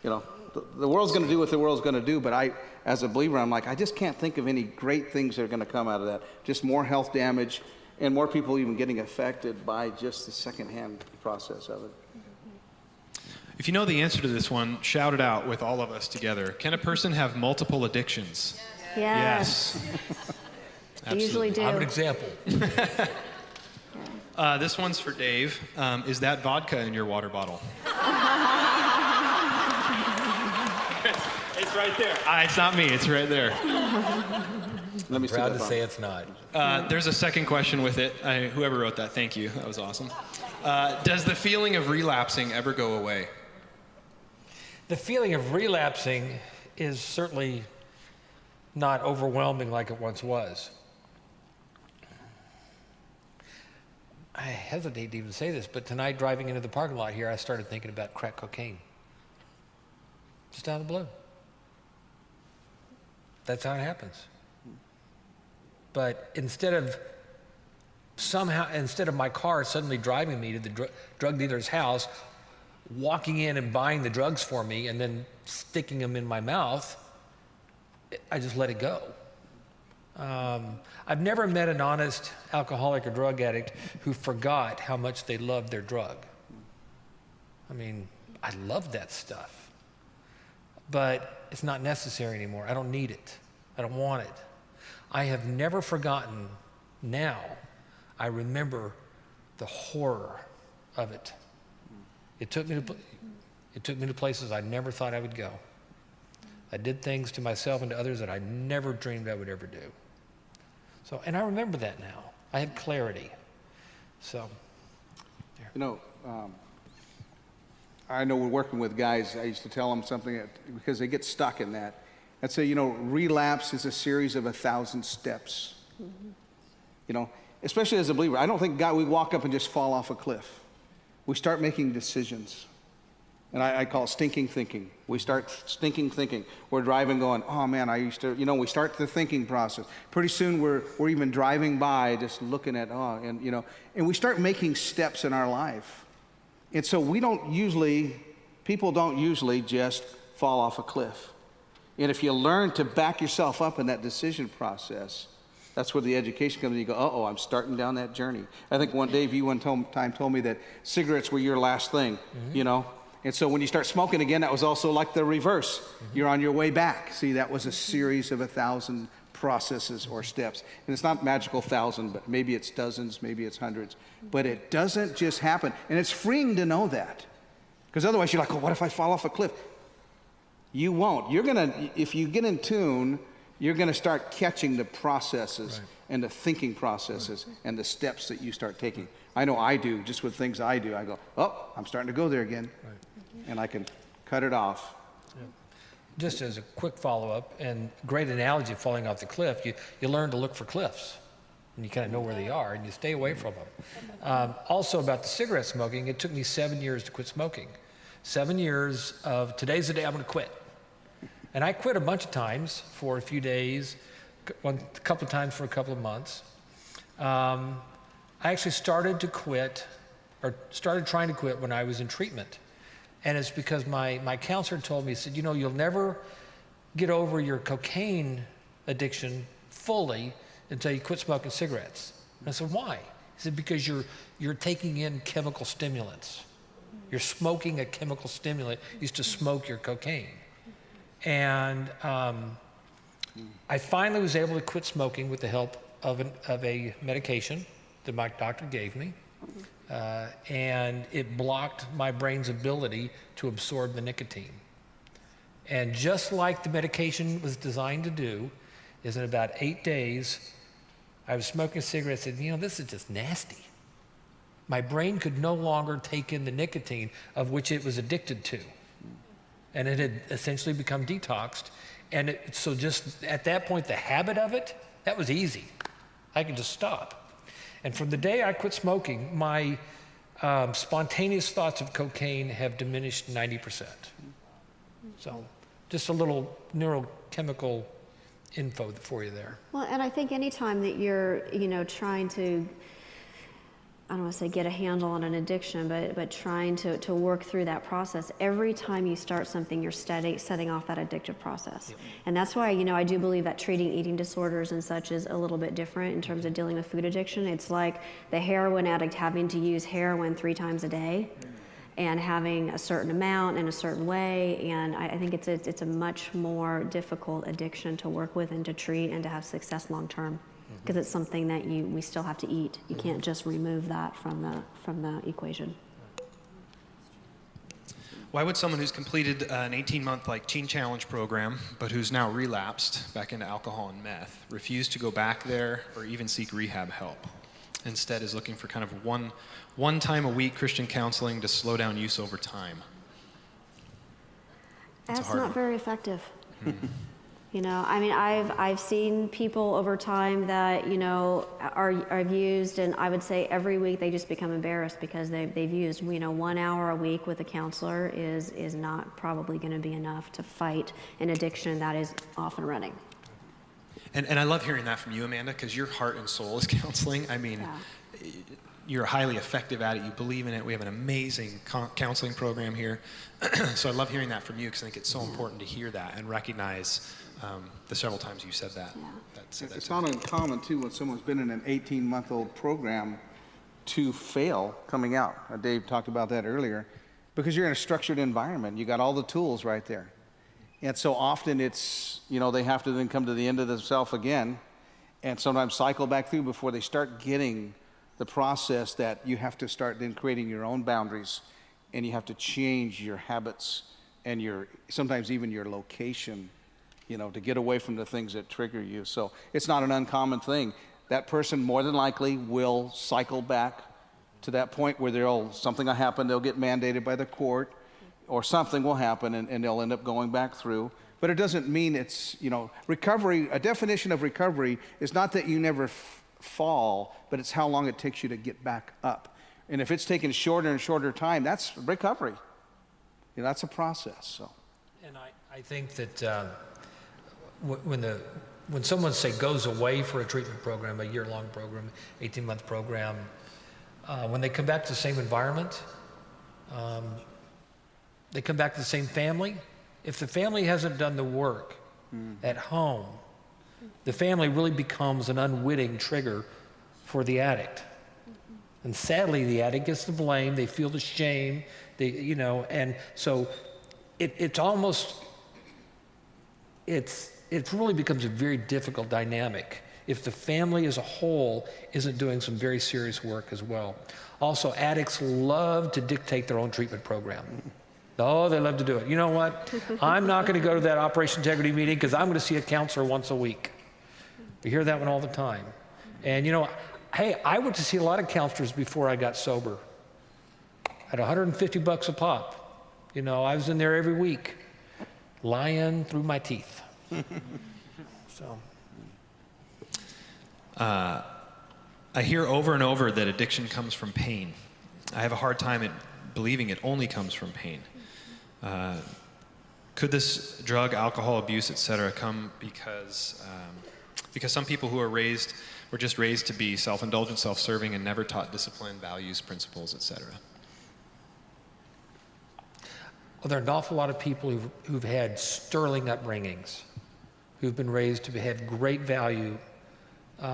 the world's going to do what the world's going to do, but I, as a believer, I'm like, I just can't think of any great things that are going to come out of that. Just more health damage and more people even getting affected by just the secondhand process of it. If you know the answer to this one, shout it out with all of us together. Can a person have multiple addictions? Yes. They usually do. I'm an example. This one's for Dave. Is that vodka in your water bottle? It's right there. It's not me. It's right there. Let me see Proud that to say it's not. There's a second question with it. Whoever wrote that, thank you. That was awesome. Does the feeling of relapsing ever go away? The feeling of relapsing is certainly not overwhelming like it once was. I hesitate to even say this, but tonight driving into the parking lot here, I started thinking about crack cocaine. Just out of the blue. That's how it happens. But instead of my car suddenly driving me to the drug dealer's house, walking in and buying the drugs for me and then sticking them in my mouth, I just let it go. I've never met an honest alcoholic or drug addict who forgot how much they loved their drug. I mean, I love that stuff. But it's not necessary anymore. I don't need it. I don't want it. I have never forgotten. Now I remember the horror of it. It took me to places I never thought I would go. I did things to myself and to others that I never dreamed I would ever do. So, and I remember that now. I have clarity. So, there. I know we're working with guys, I used to tell them something because they get stuck in that. I'd say, relapse is a series of 1,000 steps. Mm-hmm. Especially as a believer. I don't think we walk up and just fall off a cliff. We start making decisions. And I call it stinking thinking. We start stinking thinking. We're driving going, oh man, we start the thinking process. Pretty soon we're even driving by just looking at, and we start making steps in our life. And so people don't usually just fall off a cliff. And if you learn to back yourself up in that decision process, that's where the education comes in. You go, I'm starting down that journey. I think Dave, you one time told me that cigarettes were your last thing, And so when you start smoking again, that was also like the reverse. You're on your way back. See, that was a series of 1,000 processes or steps. And it's not magical 1,000, but maybe it's dozens, maybe it's hundreds. But it doesn't just happen. And it's freeing to know that. Because otherwise you're like, what if I fall off a cliff? You won't. If you get in tune, you're going to start catching the processes and the thinking processes and the steps that you start taking. I know I do, just with things I do. I go, I'm starting to go there again. And I can cut it off. Just as a quick follow-up, and great analogy of falling off the cliff, you learn to look for cliffs, and you kind of know where they are, and you stay away from them. Also about the cigarette smoking, it took me 7 years to quit smoking. 7 years of, today's the day I'm going to quit. And I quit a bunch of times for a few days, a couple of times for a couple of months. I actually started trying to quit when I was in treatment. And it's because my counselor told me, he said, you'll never get over your cocaine addiction fully until you quit smoking cigarettes. And I said, why? He said, because you're taking in chemical stimulants. You're smoking a chemical stimulant. You used to smoke your cocaine. And I finally was able to quit smoking with the help of a medication that my doctor gave me. And it blocked my brain's ability to absorb the nicotine. And just like the medication was designed to do, is in about 8 days, I was smoking a cigarette and said, this is just nasty. My brain could no longer take in the nicotine of which it was addicted to. And it had essentially become detoxed. And so just at that point, the habit of it, that was easy. I could just stop. And from the day I quit smoking, my spontaneous thoughts of cocaine have diminished 90%. So just a little neurochemical info for you there. Well, and I think anytime that you're, trying to, I don't want to say get a handle on an addiction, but trying to work through that process, every time you start something, you're setting off that addictive process. Yep. And that's why, I do believe that treating eating disorders and such is a little bit different in terms of dealing with food addiction. It's like the heroin addict having to use heroin 3 times a day and having a certain amount in a certain way. And I think it's a much more difficult addiction to work with and to treat and to have success long term. Because it's something that we still have to eat. You can't just remove that from the equation. Why would someone who's completed an 18-month teen challenge program, but who's now relapsed back into alcohol and meth, refuse to go back there or even seek rehab help? Instead is looking for kind of one time a week Christian counseling to slow down use over time. That's not very effective. I've seen people over time that, are used, and I would say every week they just become embarrassed because they've used, 1 hour a week with a counselor is not probably going to be enough to fight an addiction that is off and running. And I love hearing that from you, Amanda, because your heart and soul is counseling. You're highly effective at it. You believe in it. We have an amazing counseling program here. So I love hearing that from you because I think it's so important to hear that and recognize the several times you said that. Yeah. It's not uncommon, too, when someone's been in an 18-month-old program to fail coming out. Dave talked about that earlier. Because you're in a structured environment. You got all the tools right there. And so often it's, they have to then come to the end of themselves again and sometimes cycle back through before they start getting the process that you have to start then creating your own boundaries, and you have to change your habits and sometimes even your location, to get away from the things that trigger you. So it's not an uncommon thing. That person more than likely will cycle back to that point where something will happen, they'll get mandated by the court, or something will happen and they'll end up going back through. But it doesn't mean it's, recovery, a definition of recovery is not that you never fall, but it's how long it takes you to get back up. And if it's taking shorter and shorter time, that's recovery. that's a process. So. And I think that when someone, say, goes away for a treatment program, a year-long program, 18-month program, when they come back to the same environment, they come back to the same family. If the family hasn't done the work at home, the family really becomes an unwitting trigger for the addict. And sadly, the addict gets the blame. They feel the shame. And so it really becomes a very difficult dynamic if the family as a whole isn't doing some very serious work as well. Also, addicts love to dictate their own treatment program. Oh, they love to do it. You know what? I'm not going to go to that Operation Integrity meeting because I'm going to see a counselor once a week. We hear that one all the time. And hey, I went to see a lot of counselors before I got sober. At $150 a pop. I was in there every week, lying through my teeth. So. I hear over and over that addiction comes from pain. I have a hard time believing it only comes from pain. Could this drug, alcohol abuse, etc., come because some people who were just raised to be self-indulgent, self-serving, and never taught discipline, values, principles, etc.? Well, there are an awful lot of people who've had sterling upbringings, who've been raised to have great value, who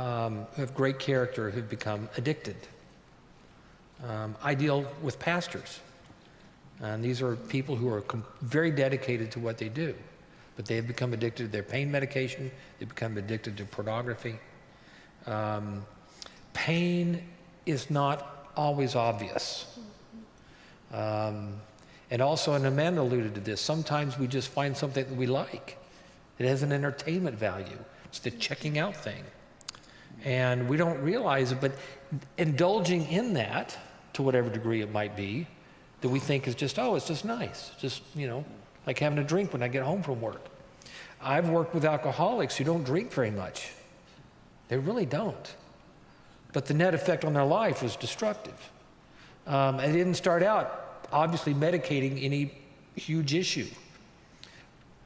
have great character, who've become addicted. I deal with pastors, and these are people who are very dedicated to what they do, but they have become addicted to their pain medication, they've become addicted to pornography. Pain is not always obvious. And also, and Amanda alluded to this, sometimes we just find something that we like. It has an entertainment value. It's the checking out thing. And we don't realize it, but indulging in that, to whatever degree it might be, that we think is just, it's just nice. Just, like having a drink when I get home from work. I've worked with alcoholics who don't drink very much. They really don't. But the net effect on their life was destructive. It didn't start out obviously medicating any huge issue.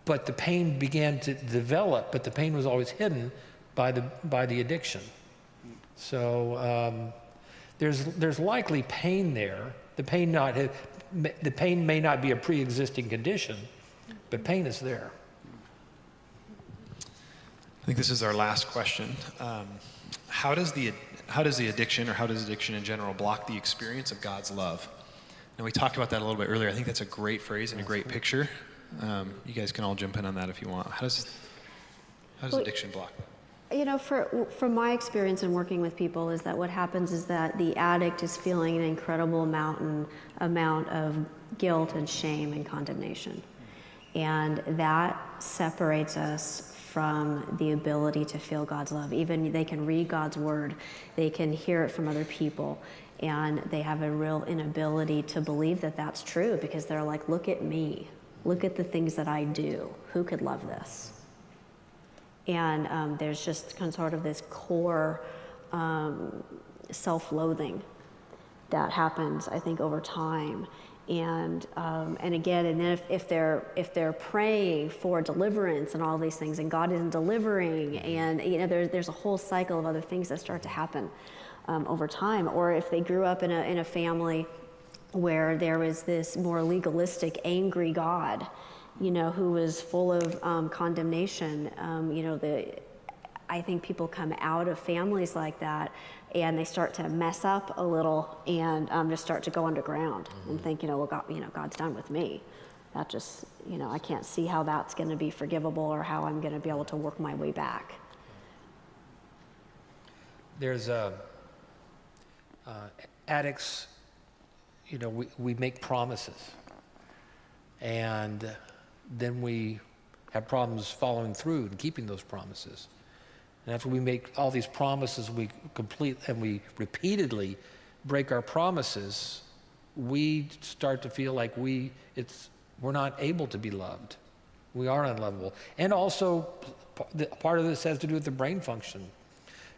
But the pain began to develop, but the pain was always hidden by the addiction. So there's likely pain there. The pain may not be a pre-existing condition, but pain is there. I think this is our last question. How does the addiction, or how does addiction in general, block the experience of God's love? Now, we talked about that a little bit earlier. I think that's a great phrase and a great picture. You guys can all jump in on that if you want. How does addiction block that? From my experience in working with people, is that what happens is that the addict is feeling an incredible amount of guilt and shame and condemnation. And that separates us from the ability to feel God's love. Even they can read God's word, they can hear it from other people, and they have a real inability to believe that that's true, because they're like, look at me, look at the things that I do, who could love this? And there's just kind of sort of this core self-loathing that happens, I think, over time. And again, and then if they're praying for deliverance and all these things, and God isn't delivering, and there's a whole cycle of other things that start to happen over time. Or if they grew up in a family where there was this more legalistic, angry God, who was full of condemnation. I think people come out of families like that, and they start to mess up a little, and just start to go underground and think, well, God, God's done with me. That just, I can't see how that's going to be forgivable, or how I'm going to be able to work my way back. There's addicts, we make promises, and then we have problems following through and keeping those promises. And after we make all these promises, we complete, and we repeatedly break our promises, we start to feel like we're not able to be loved. We are unlovable. And also, part of this has to do with the brain function.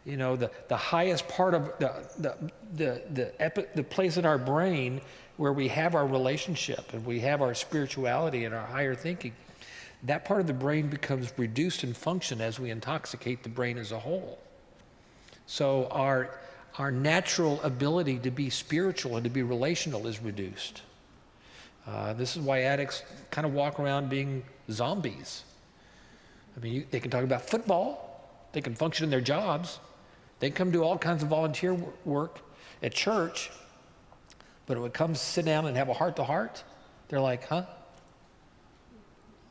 You know, the highest part of the place in our brain where we have our relationship and we have our spirituality and our higher thinking, that part of the brain becomes reduced in function as we intoxicate the brain as a whole. So our natural ability to be spiritual and to be relational is reduced. This is why addicts kind of walk around being zombies. I mean, they can talk about football, they can function in their jobs, they come do all kinds of volunteer work at church, but when it comes to sit down and have a heart-to-heart, they're like, huh?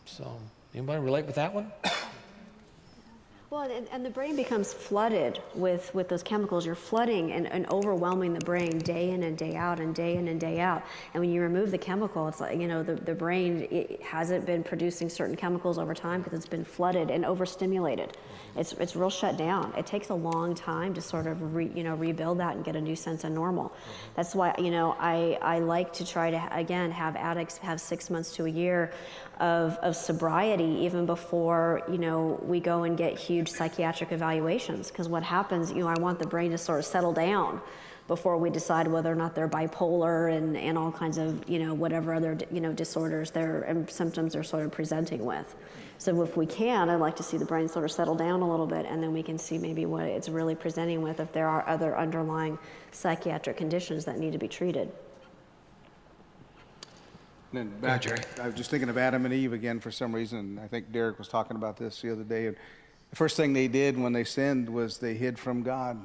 So, anybody relate with that one? Well, and the brain becomes flooded with those chemicals. You're flooding and overwhelming the brain day in and day out and day in and day out. And when you remove the chemical, it's like, you know, the brain, it hasn't been producing certain chemicals over time because it's been flooded and overstimulated. It's real shut down. It takes a long time to sort of rebuild that and get a new sense of normal. That's why, you know, I like to try to, again, have addicts have 6 months to a year of sobriety even before, you know, we go and get huge psychiatric evaluations. Because what happens, you know, I want the brain to sort of settle down before we decide whether or not they're bipolar and all kinds of, you know, whatever other, you know, disorders and symptoms they're sort of presenting with. So if we can, I'd like to see the brain sort of settle down a little bit, and then we can see maybe what it's really presenting with, if there are other underlying psychiatric conditions that need to be treated. And then back, Jerry. I was just thinking of Adam and Eve again for some reason. I think Derek was talking about this the other day. The first thing they did when they sinned was they hid from God.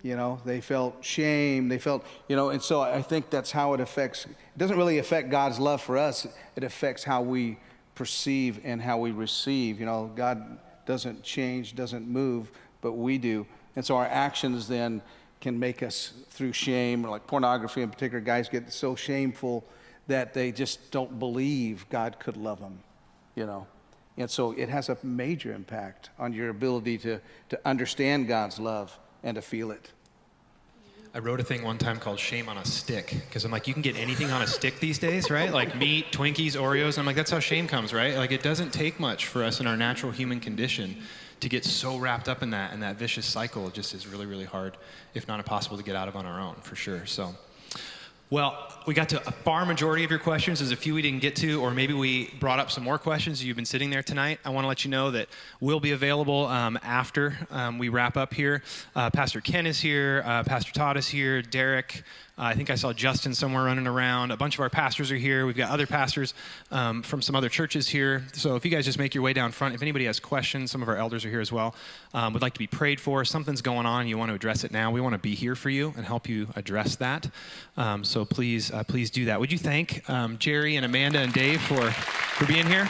You know, they felt shame. They felt, you know, and so I think that's how it affects. It doesn't really affect God's love for us. It affects how we perceive and how we receive. You know, God doesn't change, doesn't move, but we do. And so our actions then can make us, through shame, or like pornography in particular, guys get so shameful that they just don't believe God could love them, you know. And so it has a major impact on your ability to understand God's love and to feel it. I wrote a thing one time called Shame on a Stick, because I'm like, you can get anything on a stick these days, right? Like meat, Twinkies, Oreos. And I'm like, that's how shame comes, right? Like, it doesn't take much for us in our natural human condition to get so wrapped up in that, and that vicious cycle just is really, really hard, if not impossible to get out of on our own, for sure. So, well, we got to a far majority of your questions. There's a few we didn't get to, or maybe we brought up some more questions. You've been sitting there tonight. I want to let you know that we'll be available after we wrap up here. Pastor Ken is here. Pastor Todd is here. Derek. I think I saw Justin somewhere running around. A bunch of our pastors are here. We've got other pastors from some other churches here. So if you guys just make your way down front, if anybody has questions, some of our elders are here as well, would like to be prayed for. Something's going on, you want to address it now. We want to be here for you and help you address that. So please do that. Would you thank Jerry and Amanda and Dave for being here?